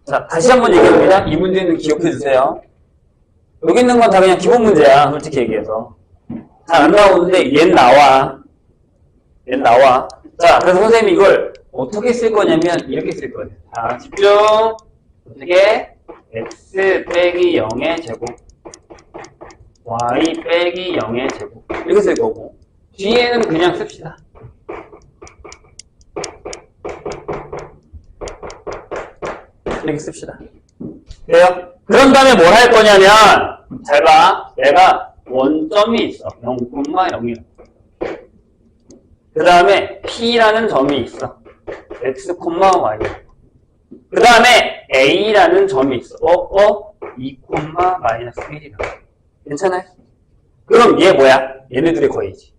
Speaker 1: 자, 다시 한번 얘기합니다. 이 문제는 기억해주세요. 여기 있는 건 다 그냥 기본 문제야, 솔직히 얘기해서. 잘 안 나오는데 얘는 나와. 자, 그래서 선생님이 이걸 어떻게 쓸 거냐면 이렇게 쓸 거예요. 자, 집중. 어떻게? x 빼기 0의 제곱 y 빼기 0의 제곱 이렇게 쓸 거고 뒤에는 그냥 씁시다. 이렇게 씁시다. 그래요? 그런 다음에 뭘 할 거냐면 잘 봐. 내가 원점이 있어. 0,0이야. 그 다음에 P라는 점이 있어. X, Y. 그 다음에 A라는 점이 있어. 2, 마이너스 1이다. 괜찮아요? 그럼 얘 뭐야? 얘네들의 거이지.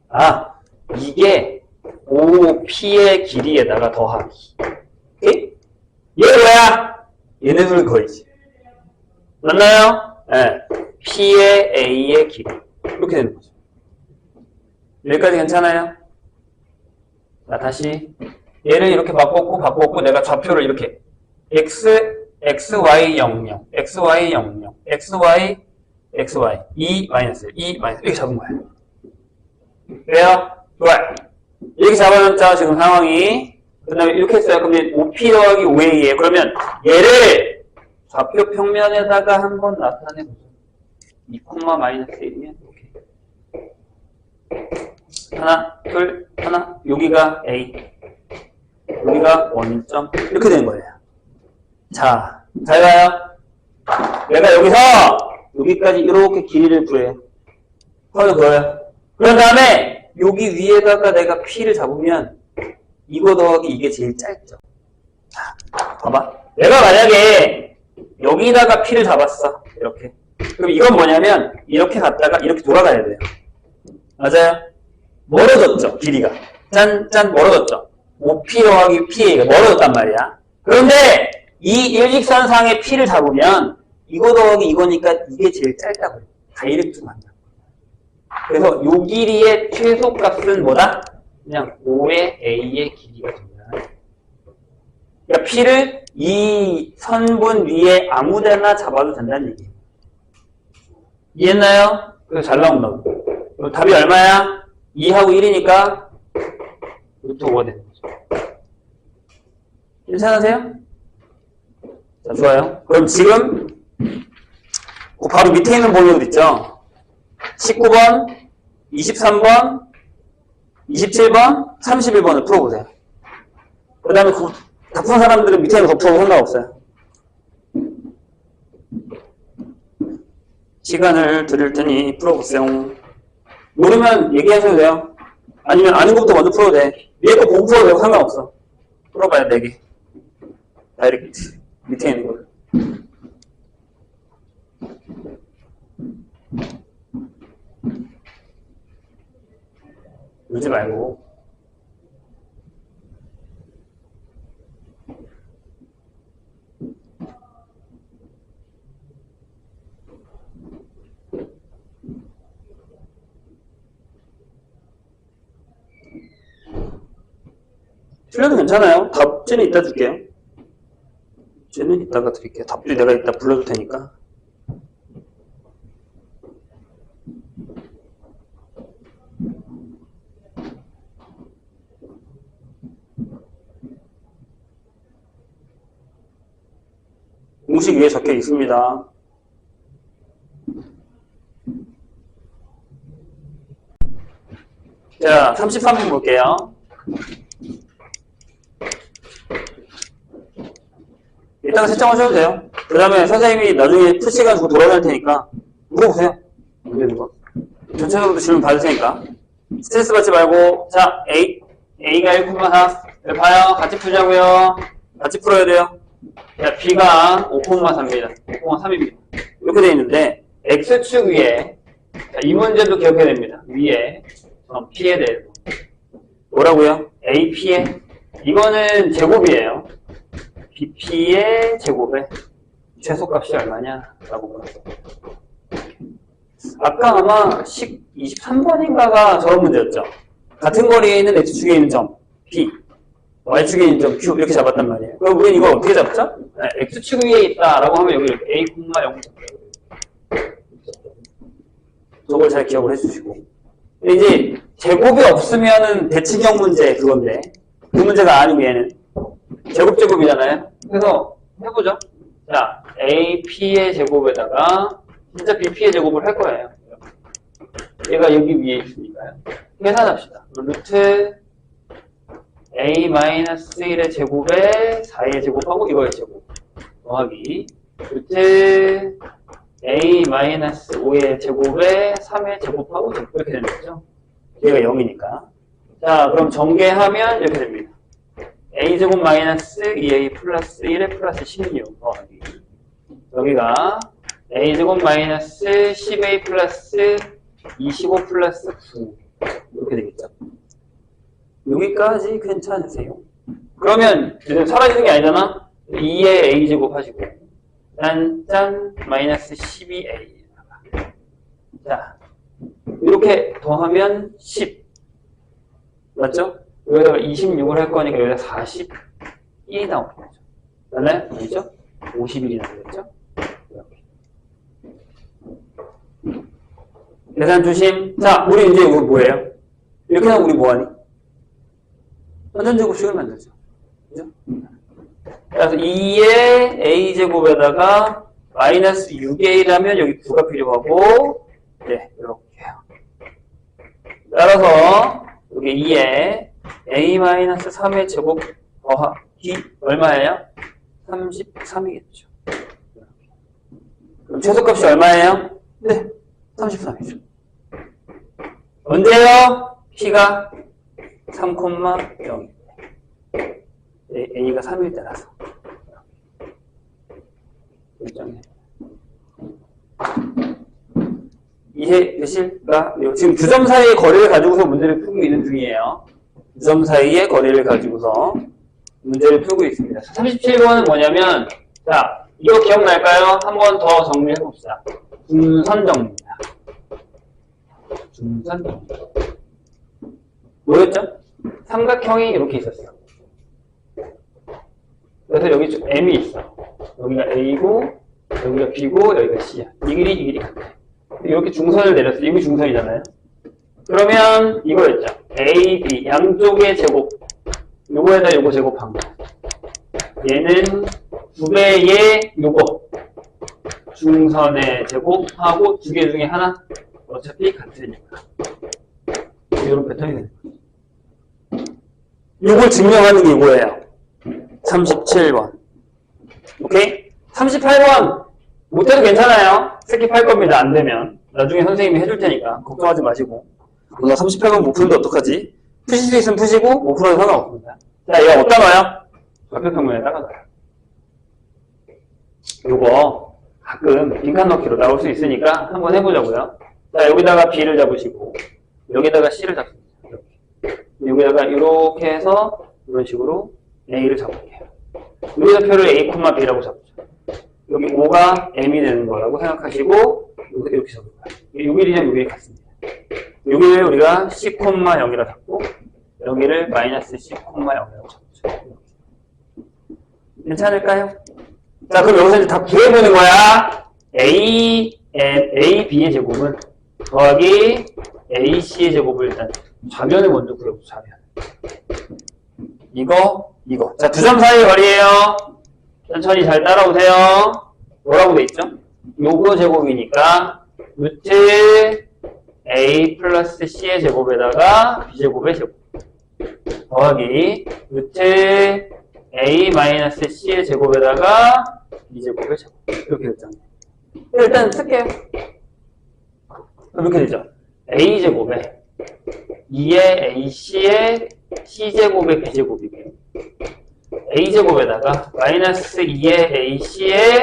Speaker 1: 아, 이게 OP의 길이에다가 더하기. 오케이? 얘 뭐야? 얘네들의 거이지. 맞나요? 네. P의 A의 길이. 이렇게 되는 거죠. 여기까지 괜찮아요? 자, 다시. 얘를 이렇게 바꿨고, 내가 좌표를 이렇게. XY 00, XY 00, XY, 2 마이너스 1, 2 마이너스 이렇게 잡은 거야. 그래요? 좋아요. 이렇게 잡아놨죠, 지금 상황이. 그 다음에 이렇게 했어요. 그러면 OP 더하기 OA예요. 그러면 얘를 좌표 평면에다가 한번 나타내보죠. 2, 마이너스 1이면 이렇게. 하나, 둘, 하나. 여기가 A. 여기가 원점. 이렇게 되는 거예요. 자, 잘 봐요. 내가 여기서 여기까지 이렇게 길이를 구해요. 선을 그어요. 그런 다음에 여기 위에다가 내가 P를 잡으면 이거 더하기 이게 제일 짧죠. 자, 봐봐. 내가 만약에 여기다가 P를 잡았어. 이렇게. 그럼 이건 뭐냐면 이렇게 갔다가 이렇게 돌아가야 돼요. 맞아요? 멀어졌죠, 길이가. 짠, 멀어졌죠. OP 더하기 PA가 멀어졌단 말이야. 그런데 이 일직선상의 P를 잡으면 이거 더하기 이거니까 이게 제일 짧다고 해요. 다이렉트로 한다. 그래서 요 길이의 최소값은 뭐다? 그냥 5의 A의 길이가 됩니다. 그러니까 P를 이 선분 위에 아무데나 잡아도 된다는 얘기예요. 이해했나요? 그래서 잘 나온다고. 그럼 답이 얼마야? 2하고 1이니까 루트 5가 되는 거죠. 괜찮으세요? 자, 좋아요. 그럼 지금 그 바로 밑에 있는 번호들 있죠? 19번, 23번, 27번, 31번을 풀어보세요. 그 다음에 다 푼 사람들은 밑에 있는 거 풀어도 상관없어요. 시간을 드릴 테니 풀어보세요. 모르면 얘기하셔도 돼요. 아니면 아는 것부터 먼저 풀어도 돼. 위에 거 보고 풀어도 되고 상관없어. 풀어봐요, 4개. 다이렉트. 밑에 있는 거. 울지 말고. 틀려도 괜찮아요. 답지는 이따 줄게요. 쟤는 이따가 드릴게요. 답지 내가 이따 불러줄 테니까. 공식 위에 적혀 있습니다. 자, 33분 볼게요. 이따가 채점하셔도 돼요. 그 다음에 선생님이 나중에 푸시간 주고 돌아다닐 테니까 물어보세요. 문제는 거. 전체적으로 질문 받을 테니까. 스트레스 받지 말고, 자, A가 1,4. 봐요. 같이 풀자고요. 같이 풀어야 돼요. 자, B가 5,3입니다. 5,3입니다. 이렇게 되어 있는데, X축 위에, 자, 이 문제도 기억해야 됩니다. 위에, P에 대해서. 뭐라고요? AP에. 이거는 제곱이에요. BP의 제곱에 최소값이 얼마냐? 라고 물었어요. 아까 아마 23번인가가 저런 문제였죠. 같은 거리에 있는 X축에 있는 점, P. Y축에 있는 점, Q. 이렇게 잡았단 말이에요. 그럼 우리는 이걸 어떻게 잡죠? 네, X축 위에 있다라고 하면 여기 이렇게 A, 0. 저걸 잘 기억을 해주시고. 근데 이제 제곱이 없으면은 대칭형 문제 그건데 그 문제가 아니고 얘는 제곱이잖아요. 그래서 해보죠. 자, AP의 제곱에다가 진짜 BP의 제곱을 할 거예요. 얘가 여기 위에 있으니까요. 계산합시다. 루트 A-1의 제곱에 4의 제곱하고 이거의 제곱 더하기 루트 A-5의 제곱에 3의 제곱하고 이렇게 되는 거죠. 얘가 0이니까. 자, 그럼 전개하면 이렇게 됩니다. A제곱 마이너스 2A 플러스 1에 플러스 16 더하기 여기가 A제곱 마이너스 10A 플러스 25 플러스 9 이렇게 되겠죠. 여기까지 괜찮으세요? 그러면 지금 사라지는 게 아니잖아. 2의 A제곱 하시고 짠 마이너스 12A 자 이렇게 더하면 10 맞죠? 여기다가 26을 할 거니까 여기다 41이 나오는 거죠. 맞나요? 아니죠? 51이 나오겠죠? 이렇게. 계산 조심. 자, 우리 이제 이거 뭐예요? 이렇게 하면 우리 뭐하니? 선전제곱식을 만들죠. 그죠? 그래서 2의 A제곱에다가 마이너스 6A라면 여기 9가 필요하고, 네, 이렇게요. 따라서, 여기 2의 A-3의 제곱 더하기 얼마예요? 33이겠죠. 그럼 최소값이 얼마예요? 네, 33이죠. 언제요? P가 3,0. A가 3일 따라서. 결정해. 이해되실까? 지금 두 점 사이의 거리를 가지고서 문제를 풀고 있는 중이에요. 두 점 사이의 거리를 가지고서 문제를 풀고 있습니다. 37번은 뭐냐면, 자, 이거 기억날까요? 한 번 더 정리해 봅시다. 중선정리입니다. 중선정리. 뭐였죠? 삼각형이 이렇게 있었어요. 그래서 여기 좀 M이 있어. 여기가 A고, 여기가 B고, 여기가 C야. 이 길이 같아. 이렇게 중선을 내렸어요. 이거 중선이잖아요. 그러면 이거였죠. A, B 양쪽의 제곱. 요거에다 요거 제곱한 거. 얘는 2배의 요거. 중선의 제곱하고 2개 중에 하나. 어차피 같으니까. 이런 패턴이 되는 거죠. 요걸 증명하는 게 이거예요. 37번. 오케이? 38번. 못해도 괜찮아요. 스킵할 겁니다. 안 되면. 나중에 선생님이 해줄 테니까. 걱정하지 마시고. 나 38번 못 푸는데 어떡하지? 푸실 수 있으면 푸시고, 못 풀어도 상관없습니다. 자, 이거 어디다 넣어요? 좌표평면에다가 넣어요. 요거 가끔 빈칸 넣기로 나올 수 있으니까 한번 해보자고요. 자, 여기다가 B를 잡으시고, 여기다가 C를 잡습니다. 이렇게. 여기다가 이렇게 해서 이런 식으로 A를 잡을게요. 여기 좌표를 A, B라고 잡죠. 여기 5가 M이 되는 거라고 생각하시고 이렇게 적을 거예요. 여기랑 여기 같습니다. 여기를 우리가 C, 0이라 잡고 여기를 마이너스 C, 0이라고 잡죠. 괜찮을까요? 자, 그럼 여기서 이제 다 구해보는 거야. B의 제곱은 더하기 AC의 제곱을 일단 좌변을 먼저 구해보자. 좌변. 이거. 자, 두 점 사이의 거리예요. 천천히 잘 따라오세요. 뭐라고 돼 있죠? 요거 제곱이니까 루트 A 플러스 C의 제곱에다가 B제곱의 제곱 더하기 루트 A 마이너스 C의 제곱에다가 B제곱의 제곱 이렇게 됐잖아요. 일단 쓸게요. 이렇게 되죠. A제곱에 2의 AC의 C제곱의 B제곱이고요. A제곱에다가 마이너스 2의 AC의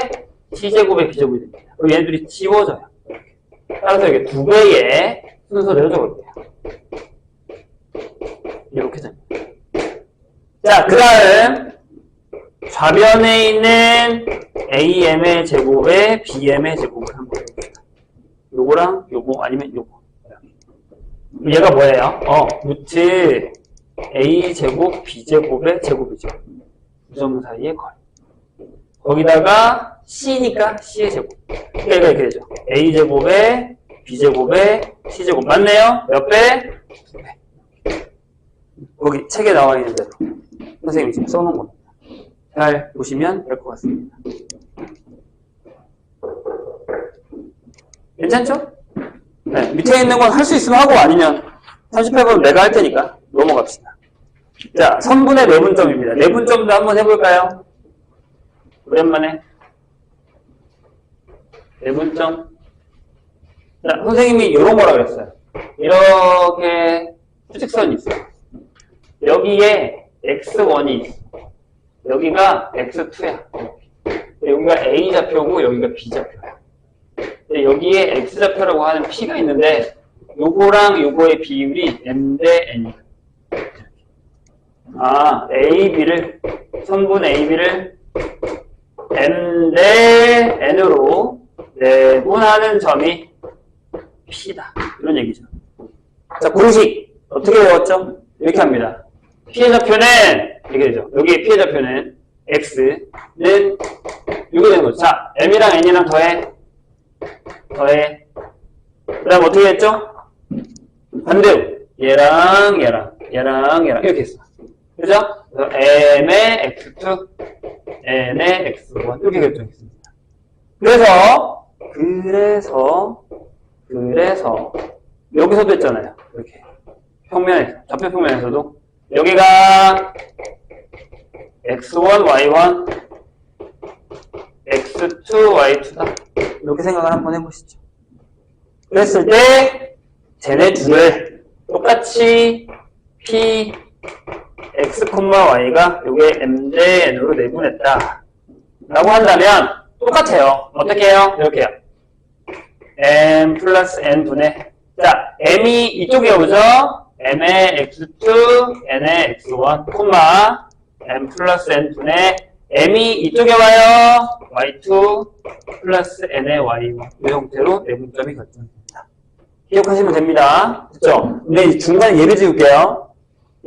Speaker 1: C제곱의 B제곱이 됩니다. 그럼 얘네들이 지워져요. 따라서 이게 두 개의 순서대로 적을게요. 이렇게 됩니다. 자, 그 다음 좌변에 있는 AM의 제곱에 BM의 제곱을 한번 해봅시다. 요거랑 요거 아니면 요거. 얘가 뭐예요? 루트 A제곱 B제곱의 제곱이죠. 두 점 사이의 거리. 거기다가 C니까 C의 제곱. 그러니까 이렇게 되죠. A제곱에 B제곱에 C제곱. 맞네요? 몇 배? 2배. 거기 책에 나와 있는 대로 선생님이 지금 써놓은 겁니다. 잘 보시면 될 것 같습니다. 괜찮죠? 네, 밑에 있는 건 할 수 있으면 하고 아니면 38번 내가 할 테니까 넘어갑시다. 자, 선분의 내분점입니다. 내분점도 한번 해볼까요? 오랜만에. 내분점. 자, 선생님이 이런 거라 그랬어요. 이렇게 수직선이 있어요. 여기에 x1이 있어. 여기가 x2야. 여기가 A 좌표고 여기가 B 좌표야. 여기에 x 좌표라고 하는 P가 있는데 요거랑 요거의 비율이 m 대 n이야. AB를 선분 AB를 m 대 n으로 내분하는 점이 P다. 이런 얘기죠. 자, 공식 어떻게 외웠죠? 이렇게 합니다. P의 좌표는 이렇게 되죠. 여기 P의 좌표는 X는 이렇게 되는 거죠. 자, M이랑 N이랑 더해. 그 다음 어떻게 했죠? 반대로. 얘랑 이렇게 했어. 그죠? 그래서 M의 X2, N의 X1 이렇게 결정했습니다. 그래서 여기서도 했잖아요. 이렇게 평면에서, 좌표 평면에서도 여기가 X1, Y1, X2, Y2다. 이렇게 생각을 한번 해보시죠. 그랬을 때 쟤네 둘을 똑같이 P, X, Y가 요게 M 대 N으로 내분했다 라고 한다면 똑같아요. 어떻게 해요? 이렇게요. M 플러스 N 분의 자, M이 이쪽에 오죠? M의 X2, N의 X1, M 플러스 N 분의 M이 이쪽에 와요. Y2 플러스 N의 Y1 이 형태로 내분점이 결정됩니다. 기억하시면 됩니다. 그렇죠? 근데 중간에 예를 지울게요.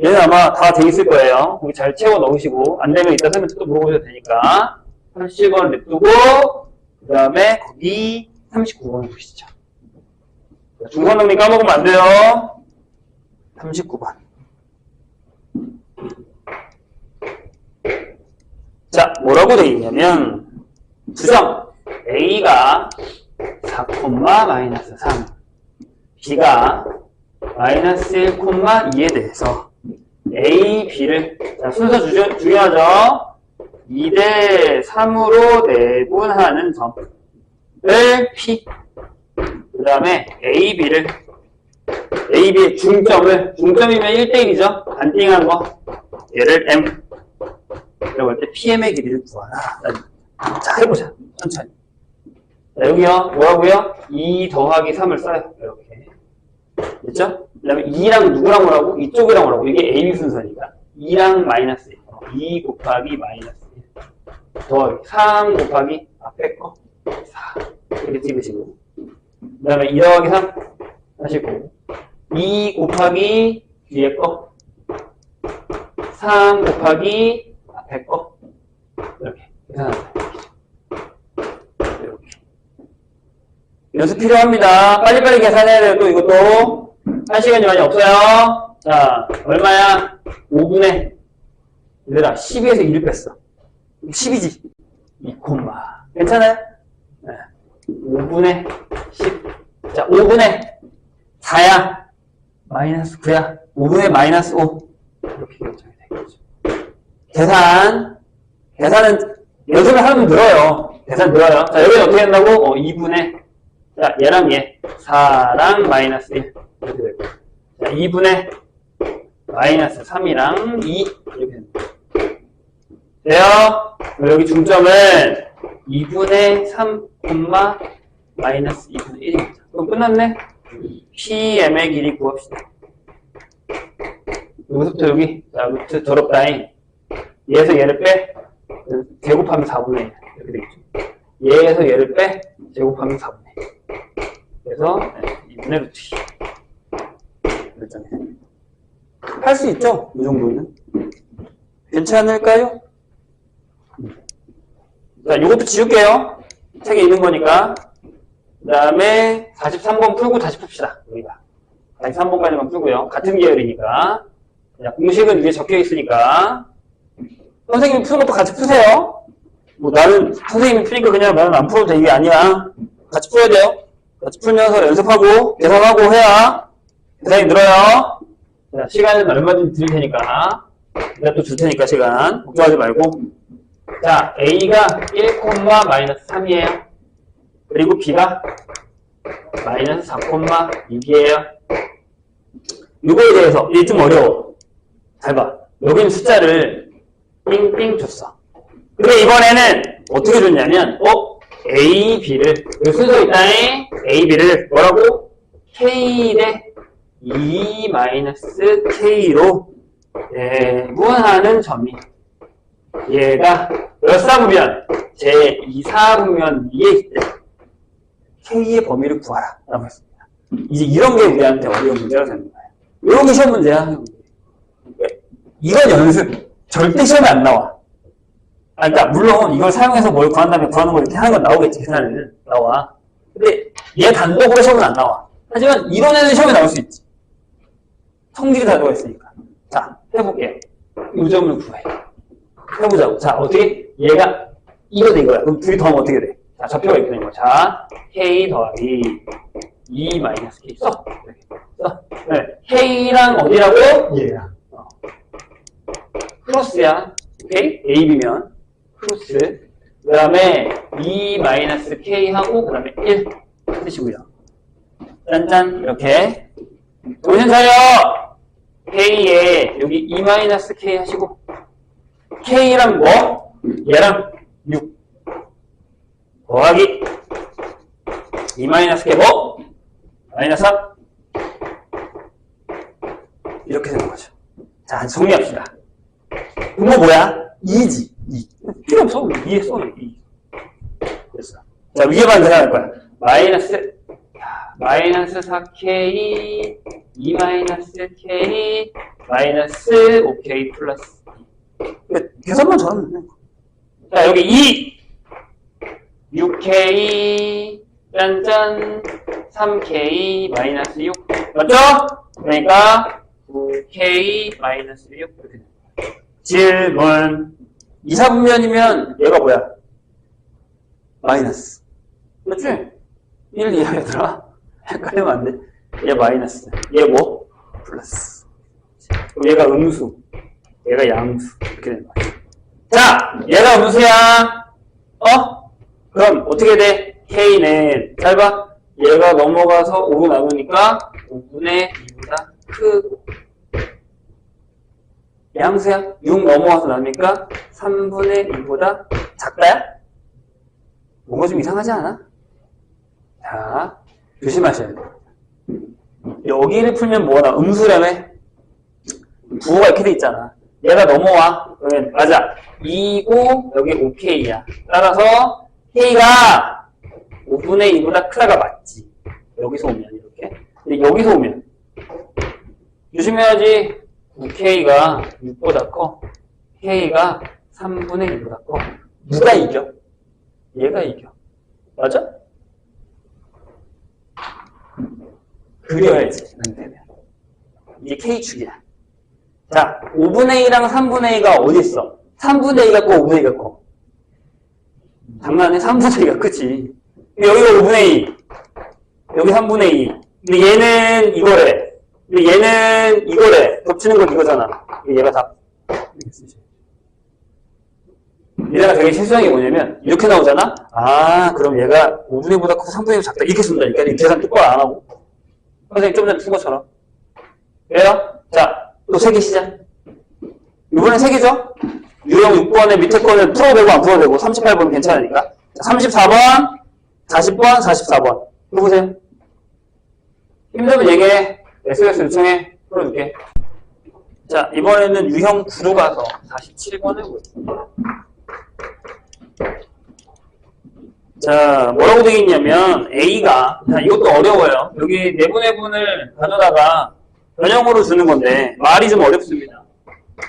Speaker 1: 얘는 아마 다 돼 있을 거예요. 거기 잘 채워 넣으시고 안 되면 이따 선생님한테 또 물어보셔도 되니까 30번 냅두고 그 다음에 거기 39번 보시죠. 중간 정리 까먹으면 안 돼요. 39번. 자, 뭐라고 돼 있냐면 두점 A가 4, 마이너스 3 B가 마이너스 1, 2에 대해서 A, B를 자, 순서 중요하죠. 2대 3으로 내분하는 점을 P 그 다음에 A, B의 중점이면 1대1이죠. 반띵한 거 얘를 M 라고 할 때 PM의 길이를 구하라. 자, 해보자. 천천히. 자, 여기요. 뭐라고요? 2 더하기 3을 써요. 이렇게. 됐죠? 그 다음에 2랑 누구랑 뭐라고? 이쪽이랑 뭐라고? 이게 AB 순서니까. 2랑 마이너스 1. 2 곱하기 마이너스 1. 더하기 3 곱하기 앞에 거. 4. 이렇게 찍으시고. 그 다음에 2 더하기 3 하시고. 2 곱하기 뒤에 거. 3 곱하기 앞에 거 이렇게 계산합니다. 이렇게. 연습 필요합니다. 빨리빨리 계산해야 돼요. 또 이것도 한 시간이 많이 없어요. 자, 얼마야? 5분의 얘들아 12에서 1을 뺐어. 10이지. 2 콤마. 괜찮아요? 네. 5분의 10. 자, 5분의 4야. 마이너스 9야. 5분의 마이너스 5. 이렇게 결정이 되겠죠. 계산은 연습을 하면 늘어요. 계산 늘어요. 자, 여기는 어떻게 한다고? 2분의, 자, 얘랑 얘. 4랑 마이너스 1. 이렇게 되고. 자, 2분의 마이너스 3이랑 2. 이렇게 됩니다. 돼요? 여기 중점은 2분의 3, 마이너스 2분의 1입니다. 그럼 끝났네? PM의 길이 구합시다. 여기서부터 여기, 자, 루트 졸업라인. 얘에서 얘를 빼, 제곱하면 4분의 1. 이렇게 되겠죠. 얘에서 얘를 빼, 제곱하면 4분의 1. 그래서 2분의 루트 2. 할 수 있죠? 이 정도는. 괜찮을까요? 자, 요것도 지울게요. 책에 있는 거니까. 그 다음에 43번 풀고 다시 풉시다. 우리가 43번까지만 풀고요. 같은 계열이니까. 자, 공식은 위에 적혀 있으니까 선생님이 푸는 것도 같이 푸세요. 뭐 나는 선생님이 푸니까 그냥 나는 안 풀어도 돼. 이게 아니야. 같이 풀어야 돼요. 같이 풀면서 연습하고 계산하고 해야 계산이 늘어요. 자, 시간은 얼마든지 드릴 테니까. 내가 또 줄 테니까 시간 걱정하지 말고. 자, A가 1, 마이너스 3이에요. 그리고 B가 마이너스 4, 6이에요. 이거에 대해서 이게 좀 어려워. 잘 봐. 여기는 숫자를 띵띵 줬어. 근데 이번에는 어떻게 줬냐면 A, B를 여기 순서 있다에 A, B를 뭐라고? K 대 2 마이너스 K로 구분하는 점이 얘가 몇 사분면? 제 2사분면 위에 있대. K의 범위를 구하라 라고 했습니다. 이제 이런 게 우리한테 어려운 문제가 되는 거예요. 이런 게 시험 문제야. 이건 연습. 절대 시험에 안 나와. 그러니까 물론 이걸 사용해서 뭘 구한 다음에 구하는 걸 이렇게 하는 건 나오겠지. 계산에는 나와. 근데 얘 단독으로 시험은 안 나와. 하지만 이론에는 시험에 나올 수 있지. 성질이 다 들어있으니까. 자, 해볼게요. 이 점을 구해. 해보자고. 자, 어떻게? 얘가 이거 된 거야. 그럼 둘이 더하면 어떻게 돼? 자, 좌표가 이렇게 된 거야. 자, K 더하기 2 마이너스 K. 써. 써. 네. K랑 어디라고? 얘랑. 플러스야. 오케이? A, B면. 플러스. 그 다음에 2 마이너스 K 하고, 그 다음에 1. 쓰시고요. 짠짠. 이렇게. 정신 차려! K에 여기 2 마이너스 K 하시고, K랑 뭐? 얘랑 6. 더하기 2 마이너스 K 뭐? 마이너스 3. 이렇게 되는 거죠. 자, 정리합시다. 이거 뭐야? 2지. 2. 필요 없어. 위에 써. 2. 됐어. 자, 위에만 계산할 거야. 마이너스 4K, 2 마이너스 K, 마이너스 5K 플러스 2. 계산만 잘하면 돼. 자, 여기 2, 6K, 짠짠, 3K, 마이너스 6. 맞죠? 그러니까 9K, 마이너스 6. 이렇게 됩니다. 질문. 2사분면이면 얘가 뭐야? 마이너스. 맞지? 1, 2야, 얘들아. 헷갈리면 안 돼. 얘 마이너스. 얘 뭐? 플러스. 그럼 얘가 음수. 얘가 양수. 이렇게 되는 거야. 자, 얘가 음수야. 그럼 어떻게 돼? K는, 잘 봐. 얘가 넘어가서 5로 나누니까 5분의 2보다 크고. 양수야. 6 넘어가서 나누니까 3분의 2보다 작다야? 뭔가 좀 이상하지 않아? 자, 조심하셔야 돼요. 여기를 풀면 뭐가 나와? 음수라며? 부호가 이렇게 돼 있잖아. 얘가 넘어와. 그러면, 맞아. 2고, 여기 5K야. 따라서, K가 5분의 2보다 크다가 맞지. 여기서 오면, 이렇게. 근데 여기서 오면, 조심해야지. 9K가 6보다 커. K가 3분의 1보다 커. 누가 이겨? 얘가 이겨. 맞아? 그려야지. 이게 K축이야. 자, 5분의 1이랑 3분의 2가 어디 있어? 3분의 2가 커, 5분의 2가 커. 장난해? 3분의 2가 크지. 여기가 5분의 2. 여기 3분의 2. 근데 얘는 이거래. 근데 얘는 이거래. 겹치는 건 이거잖아. 얘가 답. 얘가 되게 실수한 게 뭐냐면, 이렇게 나오잖아? 아, 그럼 얘가 5분의 2보다 크고 3분의 2보다 작다. 이렇게 쓴다니까. 계산 똑바로 안 하고. 선생님 좀 전에 푼 것처럼. 그래요? 자, 또 3개 시작. 이번엔 3개죠? 유형 6번의 밑에 거는 풀어도 되고 안 풀어도 되고 38번은 괜찮으니까. 자, 34번, 40번, 44번. 해보세요. 힘들면 얘기해. SOS 요청해. 풀어줄게. 자, 이번에는 유형 9로 가서 47번 해보겠습니다. 자, 뭐라고 되어 있냐면 A가, 자, 이것도 어려워요. 여기 내분을 가져다가 변형으로 주는 건데 말이 좀 어렵습니다.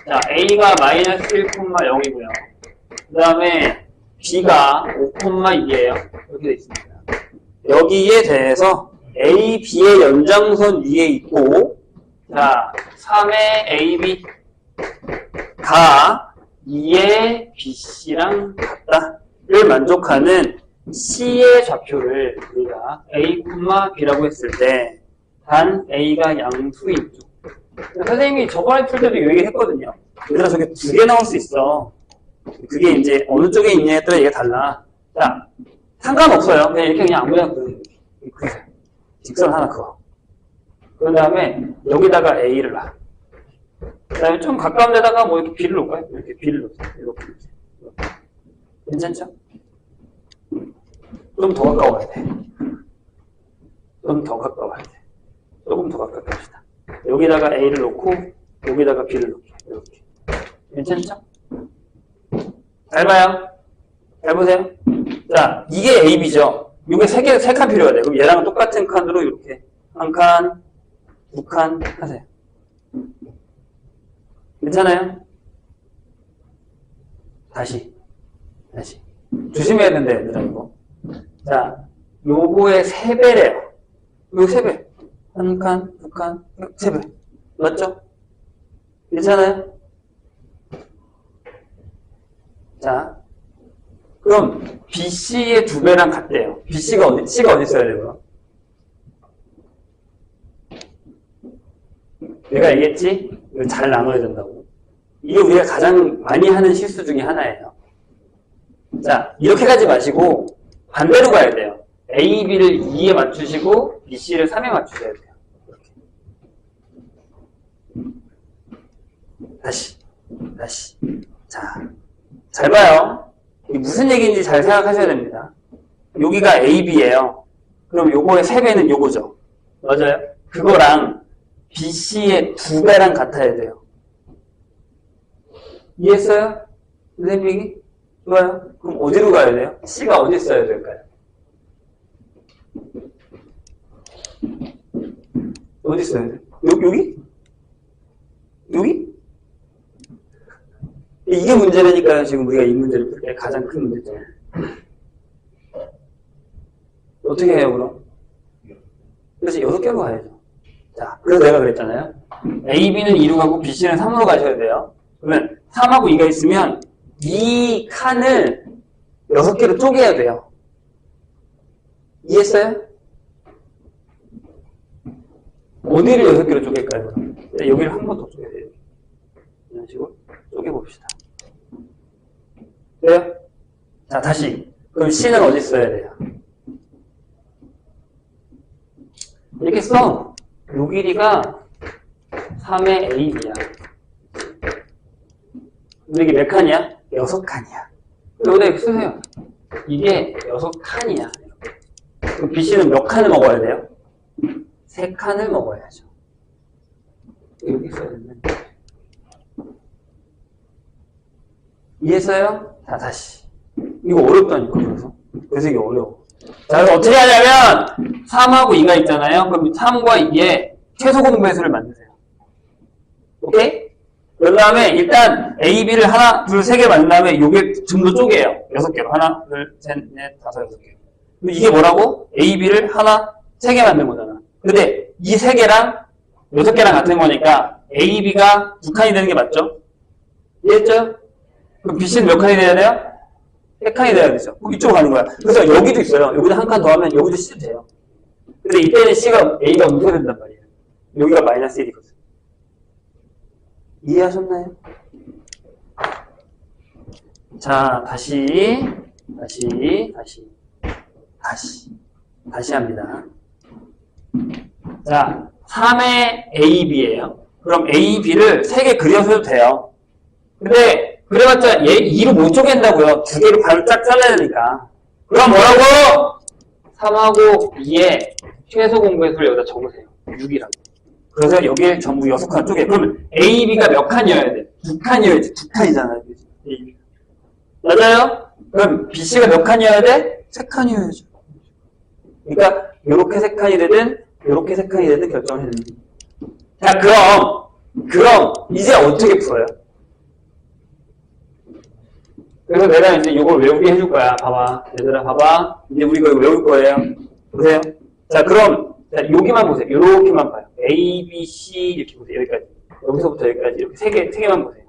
Speaker 1: 자, A가 마이너스 1,0이고요. 그 다음에 B가 5,2예요. 이렇게 되어 있습니다. 여기에 대해서 A, B의 연장선 위에 있고, 자, 3의 AB가 2의 BC랑 같다를 만족하는 C의 좌표를 우리가 A, B라고 했을 때 단 A가 양수인 쪽. 선생님이 저번에 풀 때도 이 얘기 했거든요. 얘들아 저게 2개 나올 수 있어. 그게 이제 어느 쪽에 있냐에 따라 얘기가 달라. 자, 상관없어요. 그냥 이렇게 그냥 아무데나 그리세요. 직선 하나 그어. 그런 다음에 여기다가 A를 놔. 그 다음에 좀 가까운 데다가 뭐 이렇게 B를 놓을까요? 이렇게 B를 놓으세요. 이렇게. 괜찮죠? 좀 더 가까워야 돼. 좀 더 가까워야 돼. 조금 더 가깝게 합시다. 여기다가 A를 놓고 여기다가 B를 놓게. 이렇게. 괜찮죠? 잘 봐요. 잘 보세요. 자, 이게 AB죠. 이게 3칸 필요가 돼요. 그럼 얘랑 똑같은 칸으로 이렇게 한 칸, 2칸 하세요. 괜찮아요? 다시. 조심해야 된다, 얘들아, 이거. 자, 요거의 3배래요. 요 3배. 한 칸, 2칸, 3배. 맞죠? 괜찮아요? 자, 그럼 BC의 2배랑 같대요. C가 어디 있어야 돼요? 내가 얘기했지? 이거 잘 나눠야 된다고. 이게 우리가 가장 많이 하는 실수 중에 하나예요. 자, 이렇게 가지 마시고 반대로 가야 돼요. A, B를 2에 맞추시고 B, C를 3에 맞추셔야 돼요. 이렇게. 다시. 자, 잘 봐요. 이게 무슨 얘기인지 잘 생각하셔야 됩니다. 여기가 A, B예요. 그럼 요거의 3배는 요거죠. 맞아요? 그거랑 B, C의 2배랑 같아야 돼요. 이해했어요? 선생님 얘기? 좋아요. 그럼 어디로 가야 돼요? C가 어디 있어야 될까요? 어디 있어야 돼요? 여기? 이게 문제라니까요. 지금 우리가 이 문제를 풀 때 가장 큰 문제죠. 어떻게 해요, 그럼? 그래서 6개로 가야죠. 자, 그래서 내가 그랬잖아요. A, B는 2로 가고 B, C는 3으로 가셔야 돼요. 그러면 3하고 2가 있으면 이 칸을 6개로 쪼개야 돼요. 이해했어요? 어디를 6개로 쪼갤까요? 여기를 한 번 더 쪼개야 돼요. 이런 식으로 쪼개봅시다. 그래요? 자, 다시. 그럼 C는 어디 써야 돼요? 이렇게 써. 요 길이가 3의 AB야. 근데 이게 몇 칸이야? 6칸이야. 여기다 이렇게 쓰세요. 이게 6칸이야. 그럼 BC는 몇 칸을 먹어야 돼요? 3칸을 먹어야죠. 여기 써야 되는데. 이해했어요? 자, 다시. 이거 어렵다니까, 그래서 이게 어려워. 자, 그래서 어떻게 하냐면 3하고 2가 있잖아요. 그럼 3과 2에 최소 공배수를 만드세요. 오케이? 그 다음에 일단 A, B를 하나, 둘, 세 개 만든 다음에 요게 좀 더 쪼개요. 6개로. 하나, 둘, 셋, 넷, 다섯, 6개. 근데 이게 뭐라고? A, B를 하나, 세 개 만든 거잖아. 근데 이 세 개랑 6개랑 같은 거니까 A, B가 두 칸이 되는 게 맞죠? 이해했죠? 그럼 B, C는 몇 칸이 돼야 돼요? 세 칸이 돼야 되죠. 그럼 이쪽으로 가는 거야. 그래서 여기도 있어요. 여기다 한 칸 더 하면 여기도 C도 돼요. 근데 이때는 C가 A가 무소가 된단 말이에요. 여기가 마이너스 1이거든. 이해하셨나요? 자, 다시 합니다. 자, 3의 A, B예요. 그럼 A, B를 3개 그려서도 돼요. 근데 그래봤자 얘 2로 못 쪼갠다고요. 2개로 발짝 잘라야 되니까. 그럼 뭐라고? 3하고 2의 최소 공배수를 여기다 적으세요. 6이라고. 그래서 여기에 전부 6칸 쪼개. 그러면 A, B가 몇 칸이어야 돼? 2칸이어야지. 2칸이잖아요. A, B가. 맞아요? 그럼 B, C가 몇 칸이어야 돼? 3칸이어야죠. 그러니까 요렇게 3칸이 되든 요렇게 3칸이 되든 결정을 해야 됩니다. 자, 그럼 이제 어떻게 풀어요? 그래서 내가 이제 이걸 외우게 해줄 거야. 봐봐. 얘들아, 봐봐. 이제 우리 이거 외울 거예요. 보세요. 자, 그럼, 자, 여기만 보세요. 요렇게만 봐요. A, B, C, 이렇게 보세요. 여기까지. 여기서부터 여기까지. 이렇게 세 개만 보세요.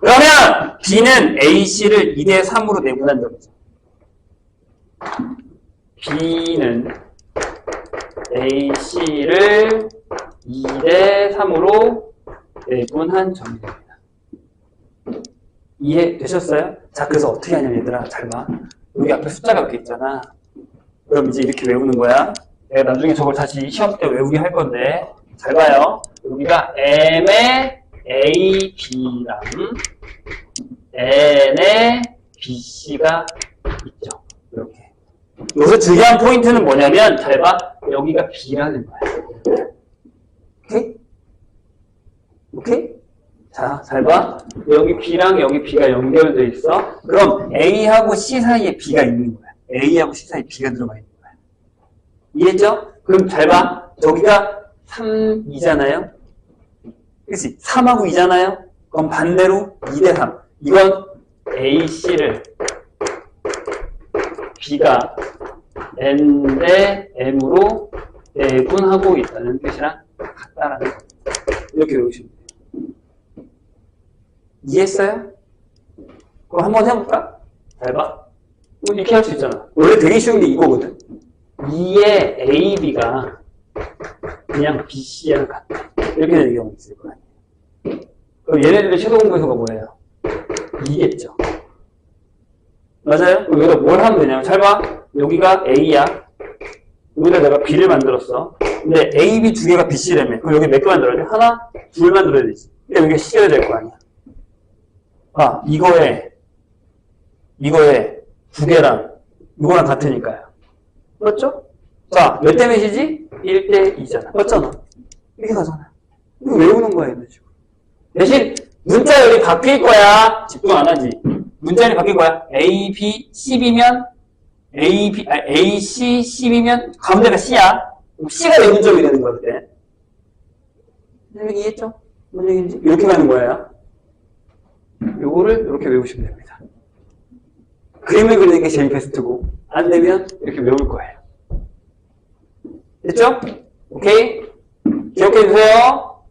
Speaker 1: 그러면, B는 A, C를 2대 3으로 내분한 점이죠. B는 A, C를 2대 3으로 내분한 점이 됩니다. 이해되셨어요? 자, 그래서 어떻게 하냐면 얘들아, 잘 봐. 여기 앞에 숫자가 이렇게 있잖아. 그럼 이제 이렇게 외우는 거야. 내가 나중에 저걸 다시 시험 때 외우게 할 건데, 잘 봐요. 여기가 M의 A, B랑 N의 B, C가 있죠. 이렇게. 여기서 중요한 포인트는 뭐냐면, 잘 봐. 여기가 B라는 거야. 오케이? 오케이? 자, 잘 봐. 여기 B랑 여기 B가 연결되어 있어. 그럼 A하고 C 사이에 B가 있는 거야. A하고 C 사이에 B가 들어가 있는 거야. 이해했죠? 그럼 잘 봐. 저기가 3, 2잖아요? 그치? 3하고 2잖아요? 그럼 반대로 2대 3. 이건 A, C를 B가 N 대 M으로 내분하고 있다는 뜻이랑 같다라는 거. 이렇게 외우시면 돼요. 이해했어요? 그럼 한번 해볼까? 잘 봐. 이렇게 할 수 있잖아. 원래 되게 쉬운 게 이거거든. 2의 A, B가 그냥 B, C랑 같다. 이렇게 되는 경우가 있을 거 아니에요. 그럼 얘네들의 최소 공배수가 뭐예요? 2겠죠. 맞아요? 그럼 여기다 뭘 하면 되냐면, 잘 봐. 여기가 A야. 여기다 내가 B를 만들었어. 근데 A, B 두 개가 B, C라며. 그럼 여기 몇 개 만들어야 돼? 하나, 둘 만들어야 되지. 근데 여기가 C가 될 거 아니야. 아, 이거에 두 개랑 이거랑 같으니까요. 맞죠? 자, 몇 대 몇이지? 1대 2잖아. 맞잖아. 이렇게 가잖아. 이거 외우는 거야, 이런 식으로. 대신 문자열이 바뀔 거야. 집중 안 하지. 문자열이 바뀔 거야. A, B, C, B면 A, C, C, B면 가운데가 C야. 그럼 C가 내분점이 되는 거야, 그때. 이해했죠? 뭔 얘기인지? 이렇게 가는 거예요. 요거를 이렇게 외우시면 됩니다. 그림을 그리는 게 제일 베스트고, 안 되면 이렇게 외울 거예요. 됐죠? 오케이? 기억해주세요.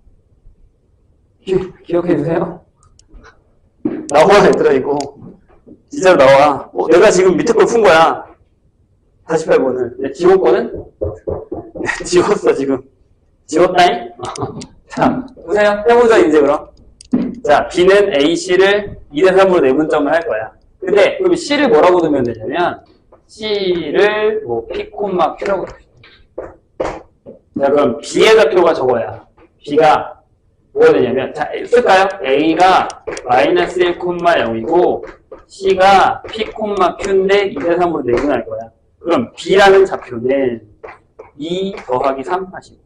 Speaker 1: 기억해주세요. 나와, 얘들아, 이거. 진짜로 나와. 내가 지금 밑에 걸 푼 거야. 48번을. 지웠거든? 지웠어, 지금. 지웠다잉? 자, 보세요. 해보자, 이제 그럼. 자, B는 A, C를 2대 3으로 내분점을 할 거야. 근데, 그럼 C를 뭐라고 두면 되냐면, C를 뭐, P, Q라고 둡시다. 자, 그럼 B의 좌표가 저거야. B가 뭐가 되냐면, 자, 쓸까요? A가 마이너스 1, 0이고, C가 P, Q인데 2대 3으로 내분할 거야. 그럼 B라는 좌표는 2 더하기 3 하시고,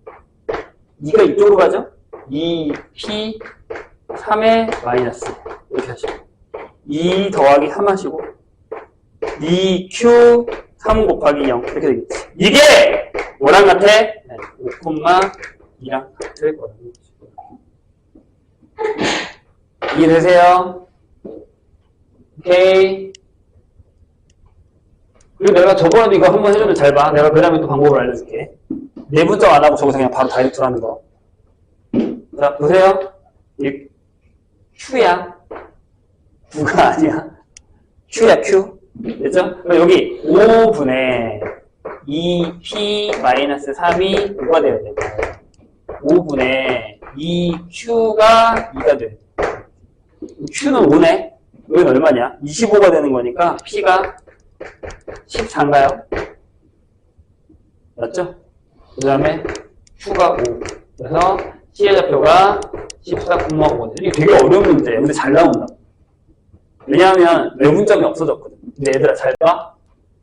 Speaker 1: 2가 이쪽으로 가죠? 2P 3의 마이너스 이렇게 하시고 2 더하기 3 하시고 2Q 3 곱하기 0 이렇게 되겠지. 이게 뭐랑 같아? 5,2랑 같을 거라는 거죠. 이해되세요? 오케이. 그리고 내가 저번에도 이거 한번 해주면 잘 봐. 내가 그 다음에 또 방법을 알려줄게. 내분점 안 하고 저기서 그냥 바로 다이렉트로 하는 거. 자, 보세요. 이 Q야. 9가 아니야. Q야, Q. 됐죠? 그럼 여기 5분의 2P-3이 5가 돼야 되고, 5분의 2Q가 2가 돼야 돼. Q는 5네? 여기는 얼마냐? 25가 되는 거니까 P가 14인가요? 맞죠? 그 다음에 Q가 5. 그래서 C의 좌표가 14,5. 이게 되게 어려운 문제예요. 근데 잘 나온다. 왜냐하면 외분점이 없어졌거든. 근데 얘들아 잘 봐.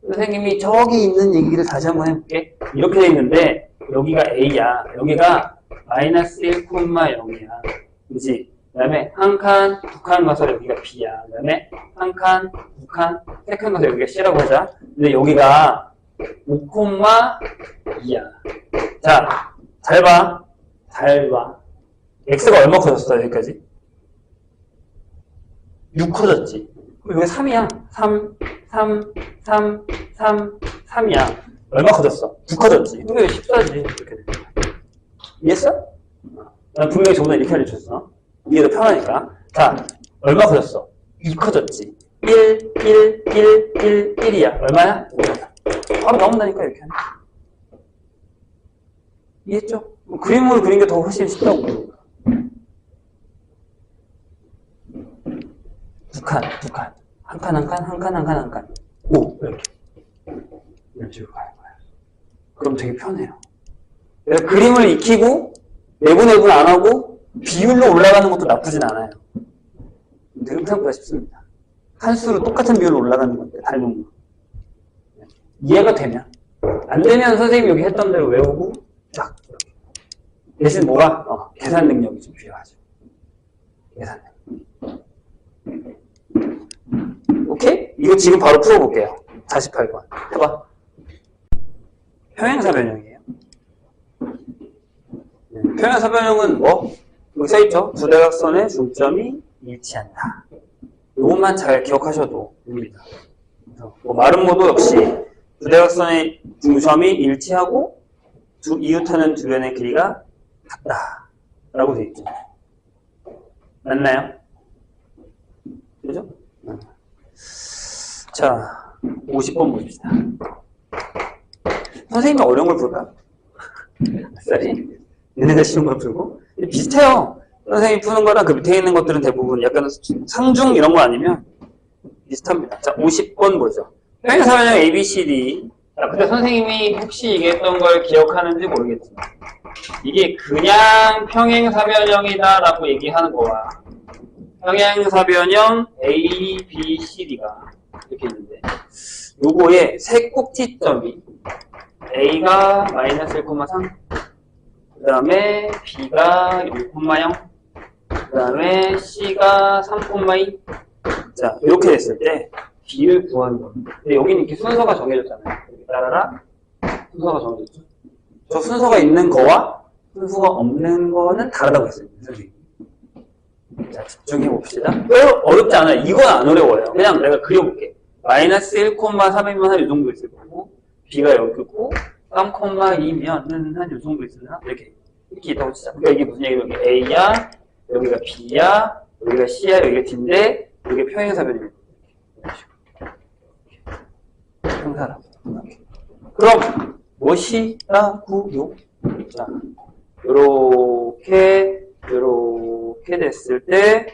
Speaker 1: 선생님이 저기 있는 얘기를 다시 한번 해볼게. 이렇게 돼 있는데 여기가 A야. 여기가 마이너스 1,0이야. 그지? 그 다음에 한 칸, 두 칸 가서 여기가 B야. 그 다음에 한 칸, 두 칸, 세 칸 가서 여기가 C라고 하자. 근데 여기가 5,2야. 자, 잘 봐. 잘 봐. X가 얼마 커졌어, 여기까지? 6 커졌지. 그럼 여기 3이야. 3, 3, 3, 3, 3이야. 얼마 커졌어? 9 커졌지. 이거 14지. 이렇게 돼. 이해했어? 난 분명히 저번에 이렇게 알려줬어. 이게 더 편하니까. 자, 얼마 커졌어? 2 커졌지. 1, 1, 1, 1, 1이야. 얼마야? 5야. 바로 나온다니까, 이렇게 하면. 이해했죠? 그림으로 그린 게 더 훨씬 쉽다고. 두 칸. 한 칸, 한 칸, 한 칸, 한 칸, 한 칸. 5. 이렇게. 이런 식으로 가는 거야. 그럼 되게 편해요. 그래서 그림을 익히고, 내분 안 하고, 비율로 올라가는 것도 나쁘진 않아요. 되게 생각보다 쉽습니다. 칸수로 똑같은 비율로 올라가는 건데, 닮은 거. 이해가 되면. 안 되면 선생님이 여기 했던 대로 외우고, 쫙. 대신 뭐가? 계산 능력이 좀 필요하죠. 계산 능력. 오케이? 이거 지금 바로 풀어볼게요. 48번. 해봐. 평행사 변형이에요. 평행사 변형은 뭐? 여기 써있죠? 두 대각선의 중점이 일치한다. 이것만 잘 기억하셔도 됩니다. 뭐 마름모도 역시 두 대각선의 중점이 일치하고 이웃하는 두 변의 길이가 같다. 라고 되어 있죠. 맞나요? 그죠? 자, 50번 보십시다. 선생님이 어려운 걸 풀까? 몇 살이? 얘네가 쉬운 걸 풀고? 비슷해요. 선생님이 푸는 거랑 그 밑에 있는 것들은 대부분 약간 상중 이런 거 아니면 비슷합니다. 자, 50번 보죠. 평행사 변형 ABCD. 자, 근데 선생님이 혹시 얘기했던 걸 기억하는지 모르겠지만 이게 그냥 평행사 변형이다 라고 얘기하는 거와 평행사 변형 ABCD가 이렇게 있는데 요거의 세 꼭지점이 A가 마이너스 1,3 그 다음에 B가 1,0 그 다음에 C가 3,2 자 이렇게 됐을 때 B를 구하는 겁니다. 근데 여기는 이렇게 순서가 정해졌잖아요. 여기 따라라 순서가 정해졌죠. 저 순서가 있는 거와 순서가 없는 거는 다르다고 했어요. 자, 집중해 봅시다. 어렵지 않아요. 이건 안 어려워요. 그냥 내가 그려볼게. 마이너스 1,3이면 한 이 정도 있을 거고, B가 여기 있고, 3,2면은 한 이 정도 있으나? 이렇게 있다고 치자. 그러니까 이게 무슨 얘기예요? 여기 A야, 여기가 B야, 여기가 C야, 여기가 D인데, 이게 평행사 변형입니다. 평행사라고. 그럼, 무엇이라고요? 자, 요렇게 됐을 때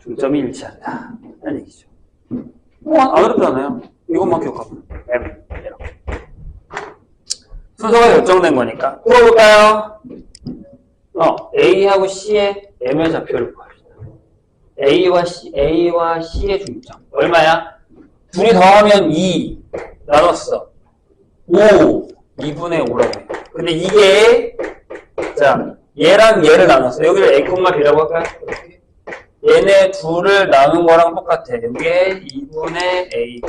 Speaker 1: 중점이 일치한다. 라는 얘기죠. 안 어렵잖아요. 이것만 기억하면. 이렇게. 순서가 결정된 거니까. 풀어볼까요? A하고 C의 M의 좌표를 구합시다. A와 C의 중점. 얼마야? 둘이 더하면 2 나눴어. 5. 2분의 5라고 해요. 근데 이게, 자, 얘랑 얘를 나눴어. 여기를 A, B라고 할까요? 얘네 둘을 나눈 거랑 똑같아. 이게 2분의 A,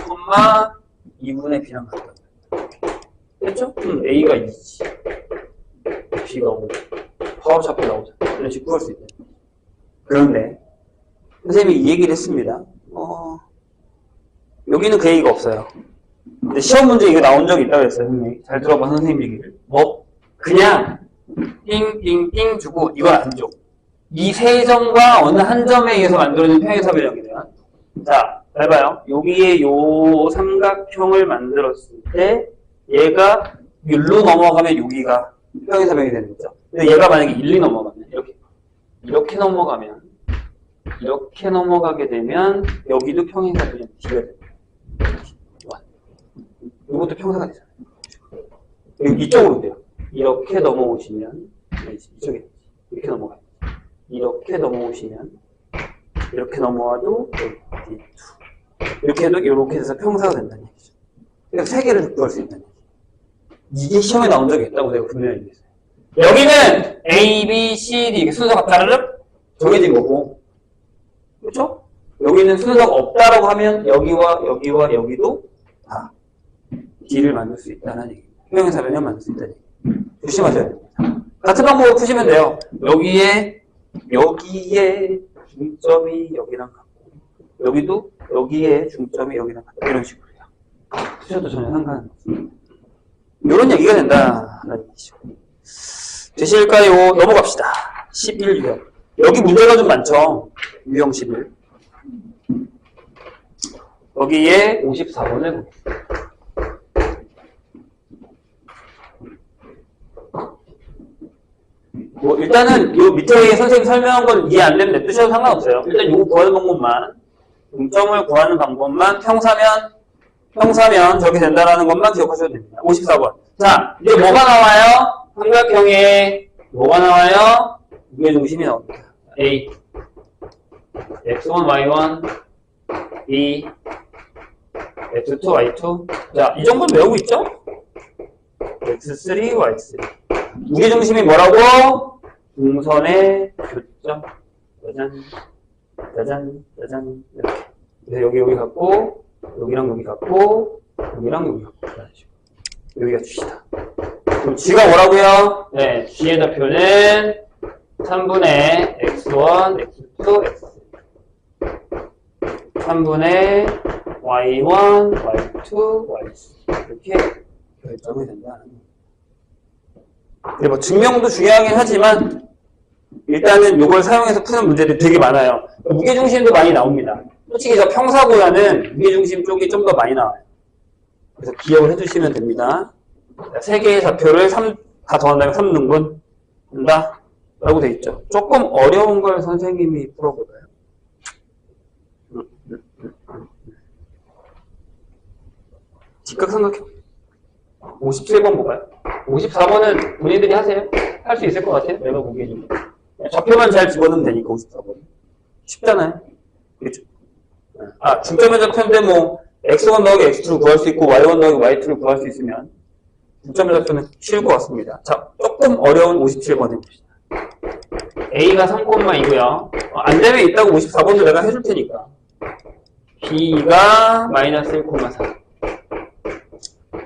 Speaker 1: 2분의 B랑 같다. 됐죠? A가 2지. B가 5. 파워샤프 나오자. 이런 식으로 구할 수 있대. 그런데 선생님이 이 얘기를 했습니다. 여기는 그 얘기가 없어요. 근데 시험 문제 이거 나온 적이 있다고 그랬어요. 선생님. 잘 들어봐 선생님 얘기를. 그냥 띵띵띵 주고 이걸 안 줘. 이 세 점과 어느 한 점에 의해서 만들어진 평행사변형이래요. 자, 잘 봐요. 여기에 요 삼각형을 만들었을 때 얘가 율로 넘어가면 여기가 평행사변이 되는 거죠. 근데 얘가 만약에 1, 2 넘어가면 이렇게 넘어가면 이렇게 넘어가게 되면 여기도 평행사변형 D가 됩니다. 이것도 평사가 되잖아요. 이쪽으로 돼요. 이렇게 넘어오시면 이쪽에 이렇게 넘어가요. 이렇게 넘어오시면 이렇게 넘어와도 이렇게 해도 이렇게 돼서 평사가 된다는 얘기죠. 그러니까 세 개를 구할 수 있다는 얘기죠. 이게 시험에 나온 적이 있다고 내가 분명히 얘기했어요. 여기는 A, B, C, D 순서가 따르륵 정해진 거고, 그렇죠? 여기는 순서가 없다라고 하면 여기와 여기와 여기도 다 D를 만들 수 있다는 얘기입니다. 평행사변형 만들 수 있다는 얘기입니다. 조심하셔야 됩니다. 같은 방법으로 푸시면 돼요. 여기에 중점이 여기랑 같고, 여기도 여기에 중점이 여기랑 같고, 이런 식으로요. 푸셔도 전혀 상관없습니다. 이런 얘기가 된다는 얘기죠. 되실까요? 넘어갑시다. 11 유형. 여기 문제가 좀 많죠? 유형 11. 여기에 54번을 보겠습니다. 일단은 요 밑에 선생님 설명한 건 이해 안 되면 냅두셔도 상관없어요. 일단 요거 구하는 방법만, 중점을 구하는 방법만 평사면 저렇게 된다라는 것만 기억하셔도 됩니다. 54번. 자, 이제 뭐가 나와요? 삼각형에 뭐가 나와요? 무게중심이 나옵니다. A, x1, y1, B, x2, y2. 자, 이 정도는 외우고 있죠? x3, y3. 무게중심이 뭐라고? 중선의 교점. 짜잔, 이렇게. 그래서 여기 같고, 여기랑 여기 같고, 여기랑 여기 같고. 여기가 G다. 그럼 G가 뭐라고요? 네, G의 좌표는 3분의 x1, x2, x. 3분의 y1, y2, y3. 이렇게 결정이 된다는 거예요. 뭐 증명도 중요하긴 하지만 일단은 이걸 사용해서 푸는 문제들이 되게 많아요. 무게중심도 많이 나옵니다. 솔직히 저 평사보다는 무게중심 쪽이 좀 더 많이 나와요. 그래서 기억을 해주시면 됩니다. 세 개의 좌표를 다 더한다면 3등분 한다 라고 돼 있죠. 조금 어려운 걸 선생님이 풀어볼까요? 직각삼각형 57번 볼까요? 54번은 본인들이 하세요. 할 수 있을 것 같아요. 내가 보기에는. 좌표만 잘 집어넣으면 되니까 54번. 쉽잖아요. 그렇죠? 중점의 좌표인데 뭐 x1 더하기 x2를 구할 수 있고 y1 더하기 y2를 구할 수 있으면 중점의 좌표는 쉬울 것 같습니다. 자, 조금 어려운 57번 해봅시다. A가 3,2고요. 안 되면 있다고 54번도 내가 해줄 테니까. B가 마이너스 1,4.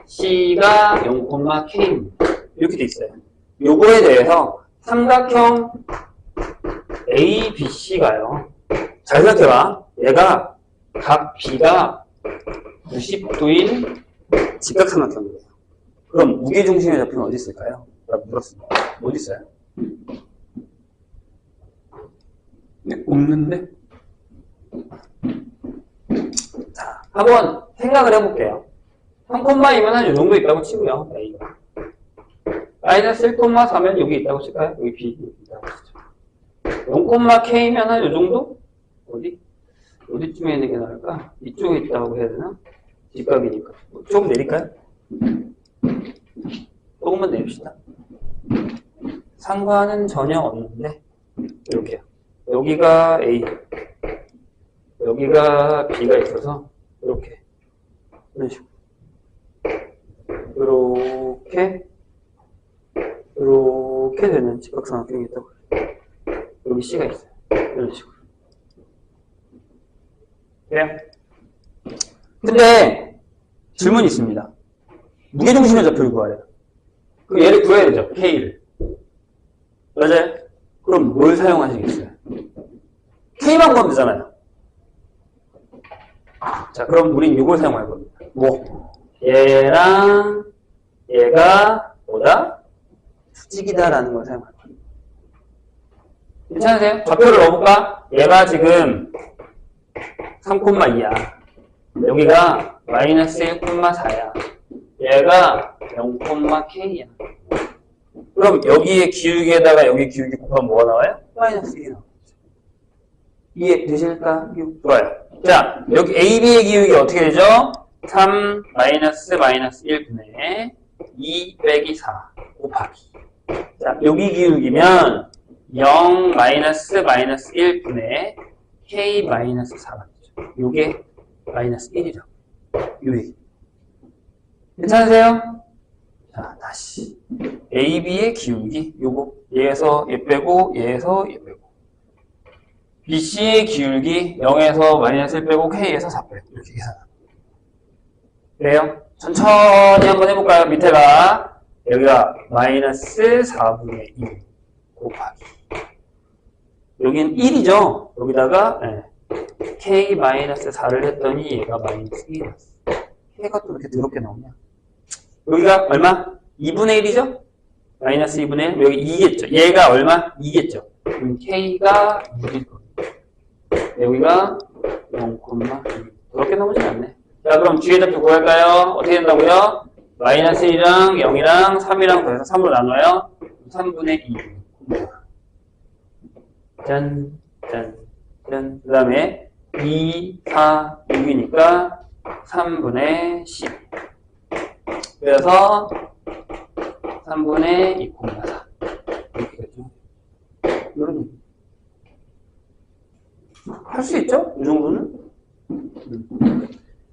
Speaker 1: C가 0,K입니다. 이렇게 돼 있어요. 요거에 대해서 삼각형 ABC가요. 잘 생각해봐. 얘가 각 B가 90도인 직각삼각형이에요. 그럼 무게중심의 좌표는 어디 있을까요? 라고 물었습니다. 어디 있어요? 네, 없는데? 자, 한번 생각을 해볼게요. 3,2면 한 이 정도 있다고 치고요. A가. 마이너스 1,4면 여기 있다고 칠까요? 여기 B 있다고 치죠. 0,K면 한 이 정도? 어디쯤에 있는 게 나을까? 이쪽에 있다고 해야 되나? 직각이니까. 조금 내릴까요? 조금만 내립시다. 상관은 전혀 없는데, 이렇게요. 여기가 A, 여기가 B가 있어서, 이렇게. 이런 식으로. 이렇게 되는 직각삼각형이 있다고 해요. 여기 C가 있어요. 이런 식으로. 그래요? 근데 질문이 있습니다. 무게중심의 좌표를 구하래요. 그럼 얘를 구해야 되죠. K를. 맞아요? 그럼 뭘 사용하시겠어요? K만 구하면 되잖아요. 자, 그럼 우린 이걸 사용할 겁니다. 뭐? 얘랑 얘가 뭐다? 수직이다라는 걸 사용할 겁니다. 괜찮으세요? 좌표를 넣어볼까? 얘가 지금 3,2야. 여기가 마이너스 1,4야. 얘가 0,K야. 그럼 여기에 기울기에다가 여기 기울기 곱하면 뭐가 나와요? 마이너스 1이 나와요. 이해 되실까? 좋아요. 자, 여기 AB의 기울기 어떻게 되죠? 3 마이너스 1분의 2 빼기 4 곱하기. 자, 여기 기울기면 0 마이너스 1분의 K 마이너스 4가 되죠. 요게 마이너스 1이라고. 요 얘기. 괜찮으세요? 자, 다시. AB의 기울기, 요거. 얘에서 얘 빼고, 얘에서 얘 빼고. BC의 기울기, 0에서 마이너스 1 빼고, K에서 4 빼고. 이렇게 계산합니다. 그래요? 천천히 한번 해볼까요? 밑에가, 여기가 마이너스 4분의 1 곱하기. 여기는 1이죠? 여기다가, 네. K 마이너스 4를 했더니 얘가 마이너스 1이었어. K가 또 이렇게 더럽게 나오냐? 여기가 얼마? 2분의 1이죠? 마이너스 2분의 1. 여기 2겠죠? 얘가 얼마? 2겠죠? 그럼 K가 6일 겁니다. 여기가 0,2. 그렇게 나오진 않네. 자, 그럼 뒤에 좌표 구할까요? 어떻게 된다고요? 마이너스 1이랑 0이랑 3이랑 더해서 3으로 나눠요? 3분의 2. 짠, 짠, 짠. 그 다음에 2, 4, 6이니까 3분의 10. 그래서 3분의 2,4 이렇게 되죠. 이런 얘기. 할 수 있죠? 이 정도는?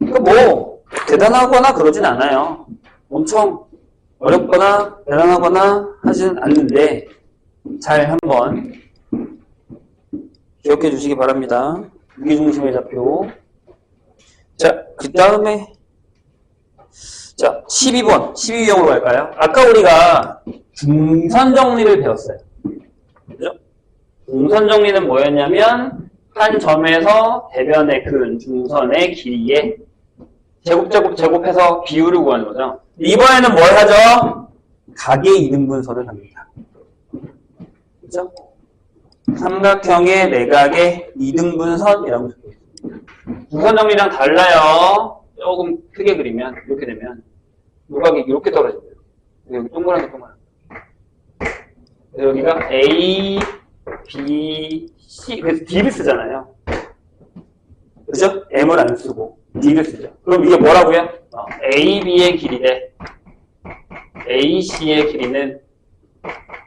Speaker 1: 그러니까 뭐 대단하거나 그러진 않아요. 엄청 어렵거나 대단하거나 하진 않는데 잘 한번 기억해 주시기 바랍니다. 무게중심의 좌표. 자, 그 다음에 자, 12번, 12유형으로 갈까요? 아까 우리가 중선 정리를 배웠어요. 그죠? 중선 정리는 뭐였냐면, 한 점에서 대변의 근 중선의 길이에 제곱해서 비율을 구하는 거죠. 이번에는 뭘 하죠? 각의 이등분선을 합니다. 그죠? 삼각형의 내각의 이등분선이라고 적혀있습니다. 중선 정리랑 달라요. 조금 크게 그리면, 이렇게 되면. 요각이 이렇게 떨어집니다. 여기 동그란 거. 여기가 A, B, C. 그래서 D를 쓰잖아요. 그죠? M을 안 쓰고 D를 쓰죠. 그럼 이게 뭐라고요? A, B의 길이 대 A, C의 길이는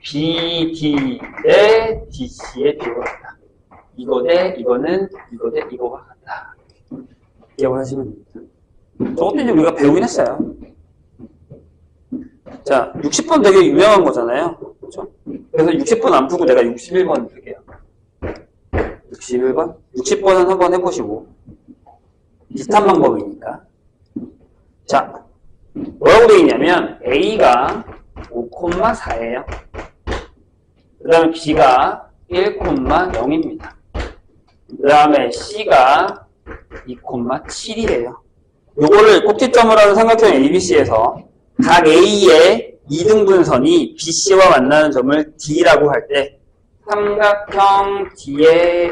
Speaker 1: B, D 대 D, C의 비교가 같다. 이거 대 이거는 이거 대 이거가 같다. 기억을 하시면 됩니다. 저것도 이제 우리가 배우긴 했어요. 자, 60번 되게 유명한 거잖아요. 그렇죠? 그래서 60번 안 풀고 내가 61번 풀게요. 61번? 60번은 한번 해보시고. 비슷한 방법이니까. 자, 뭐라고 되어 있냐면 A가 5,4예요. 그 다음에 B가 1,0입니다. 그 다음에 C가 2,7이에요. 요거를 꼭지점으로 하는 삼각형 ABC에서 각 A의 이등분선이 BC와 만나는 점을 D라고 할 때 삼각형 D의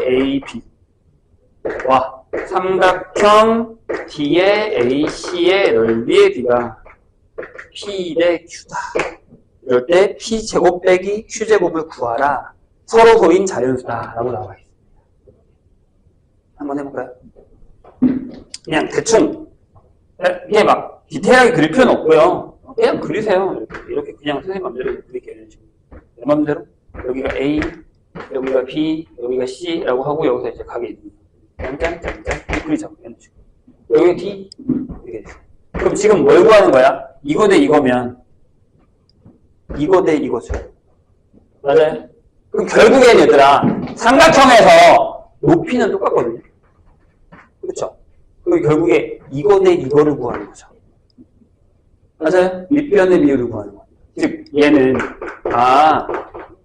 Speaker 1: AB와 삼각형 D의 AC의 넓이의 D가 P 대 Q다. 이럴 때 P제곱 빼기 Q제곱을 구하라. 서로 소인 자연수다. 라고 나와 있습니다. 한번 해볼까요? 그냥 대충 이게 막 디테일하게 그릴 필요는 없고요. 그냥 그리세요. 이렇게 그냥 선생님 맘대로 그릴게요. 이런 식으로. 내 맘대로. 여기가 A, 여기가 B, 여기가 C라고 하고 여기서 이제 각이 있는 짠짠짠짠 이렇게 그리죠. 이런 식으로. 여기가 D 이렇게 됐어요. 그럼 지금 뭘 구하는 거야? 이거 대 이거면 이거 대 이거죠. 맞아요? 그럼 결국엔 얘들아 삼각형에서 높이는 똑같거든요. 그렇죠? 그럼 결국에 이거 대 이거를 구하는 거죠. 맞아요? 밑변의 비율을 구하는 거예요. 즉 얘는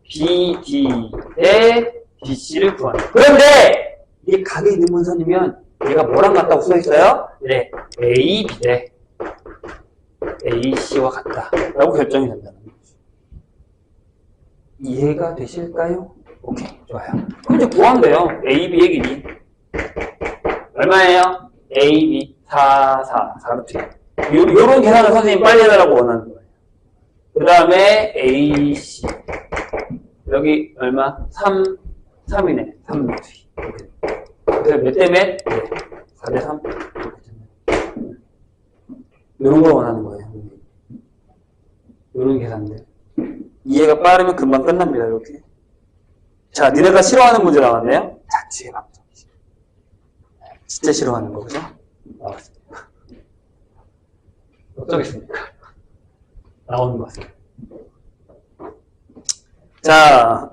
Speaker 1: BD 대 BC를 구하는 거예요. 그런데 이게 각이 있는 문선이면 얘가 뭐랑 같다고 써있어요? 네, AB대 AC와 같다 라고 결정이 된다는 거죠. 이해가 되실까요? 오케이, 좋아요. 그럼 이제 구하면 돼요. AB의 길이 얼마예요? AB 4루트. 요런 계산을 선생님 빨리 해달라고 원하는 거예요. 그 다음에 AC 여기 얼마? 3이네. 3루트. 그래서 몇 대 몇? 네. 4대 3. 이런 걸 원하는 거예요. 이런 계산들. 이해가 빠르면 금방 끝납니다. 이렇게. 자, 니네가 싫어하는 문제 나왔네요. 자취의 방정. 진짜 싫어하는 거, 그죠? 나왔습니다. 어쩌겠습니까? 나오는 것 같습니다. 자,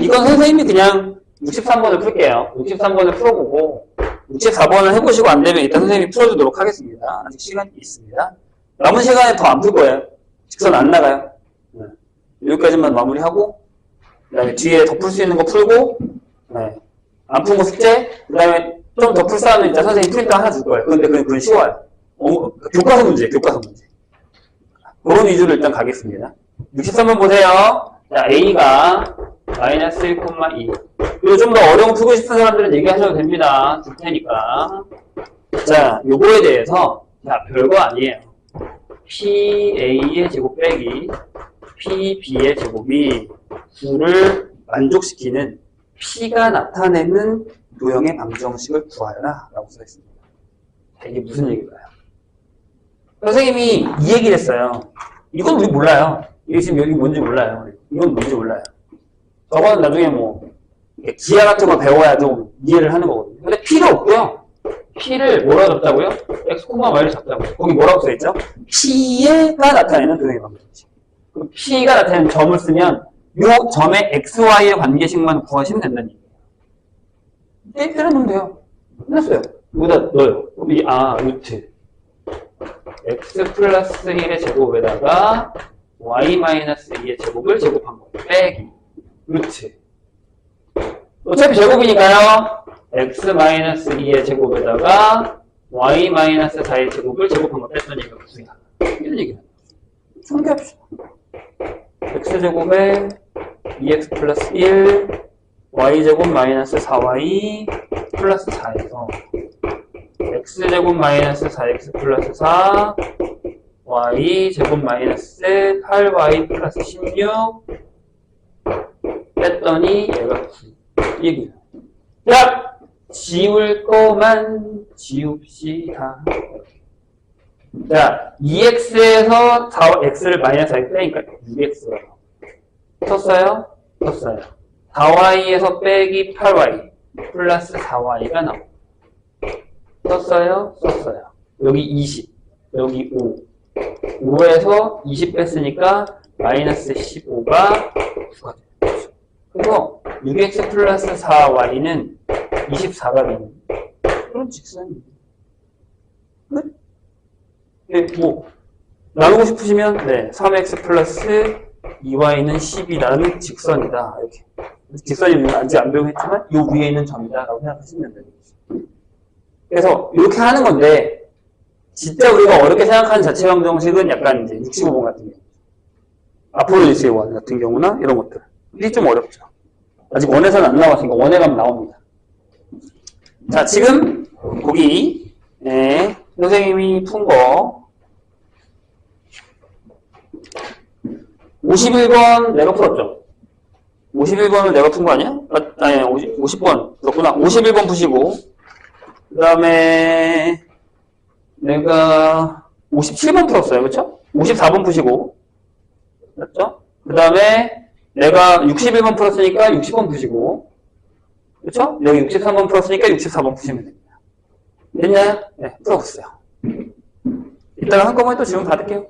Speaker 1: 이건 선생님이 그냥 63번을 풀게요. 63번을 풀어보고 64번을 해보시고 안 되면 일단 선생님이 풀어주도록 하겠습니다. 아직 시간이 있습니다. 남은 시간에 더 안 풀 거예요. 직선 안 나가요. 네. 여기까지만 마무리하고 그 다음에 뒤에 더 풀 수 있는 거 풀고 네. 안 푼 거 숙제 그 다음에 좀 더 풀 사람은 일단 선생님 프린터 하나 줄 거예요. 근데 그건 쉬워요. 교과서 문제. 그런 위주로 일단 가겠습니다. 63번 보세요. 자, A가 마이너스 1,2. 이거 좀 더 어려운 거 풀고 싶은 사람들은 얘기하셔도 됩니다. 줄 테니까. 자, 요거에 대해서, 자, 별거 아니에요. PA의 제곱 빼기 PB의 제곱이 9를 만족시키는 P가 나타내는 도형의 방정식을 구하여라. 라고 써있습니다. 자, 이게 무슨 얘기일까요? 선생님이 이 얘기를 했어요. 이건 우리 몰라요. 이게 지금 여기 뭔지 몰라요. 이건 뭔지 몰라요. 저거는 나중에 뭐 기하 같은 거 배워야 좀 이해를 하는 거거든요. 근데 P가 없고요. P를 뭐라 잡자고요? X, Y를 잡자고요. 거기 뭐라고 써있죠? P가 나타내는 도형의 방정식. 그럼 P가 나타내는 점을 쓰면 이 점의 X, Y의 관계식만 구하시면 된다는 얘기예요. 때려놓으면 돼요. 끝났어요. 여기다 넣어요. 루트. X 플러스 1의 제곱에다가 Y 마이너스 2의 제곱을 제곱한 거예요. 빼기. 루트. 어차피 제곱이니까요. X 마이너스 2의 제곱에다가 Y 마이너스 4의 제곱을 제곱한 거 뺐더니 이거 무슨 이런 얘기는. 숨겨합시다. X제곱에 2X 플러스 1, Y제곱 마이너스 4Y 플러스 4에서 X제곱 마이너스 4X 플러스 4, Y제곱 마이너스 8Y 플러스 16 뺐더니 얘가 9. 얘기야. 자! 지울 거만 지웁시다. 자, 2X에서 4X를 마이너스 4X 빼니까 6X예요. 썼어요? 썼어요. 4Y에서 빼기 8Y 플러스 4Y가 나옵니다. 썼어요? 썼어요. 여기 20, 여기 5. 5에서 20 뺐으니까 마이너스 15가 9가 됩니다. 그래서 6x 플러스 4y는 24가 되는 그런 직선입니다. 네, 뭐 나누고 싶으시면 네, 3x 플러스 2y는 10이라는 직선이다. 이렇게 직선이 아직 안 배우겠지만 이 위에 있는 점이다 라고 생각하시면 되는 거죠. 그래서 이렇게 하는 건데 진짜 우리가 어렵게 생각하는 자체 방정식은 약간 이제 65번 같은 경우 아폴로니스의 원 같은 경우나 이런 것들 이게 좀 어렵죠. 아직 원에서는 안 나왔으니까 원에 가면 나옵니다. 자, 지금 거기 네, 선생님이 푼 거 51번 내가 풀었죠. 51번을 내가 푼 거 아니야? 아니 50번 그렇구나. 51번 푸시고 그 다음에 내가 57번 풀었어요. 그렇죠? 54번 푸시고 맞죠? 그 다음에 내가 61번 풀었으니까 60번 푸시고 그렇죠? 여기 63번 풀었으니까 64번 푸시면 됩니다. 됐나요? 네, 풀어보세요. 이따가 한꺼번에 또 질문 받을게요.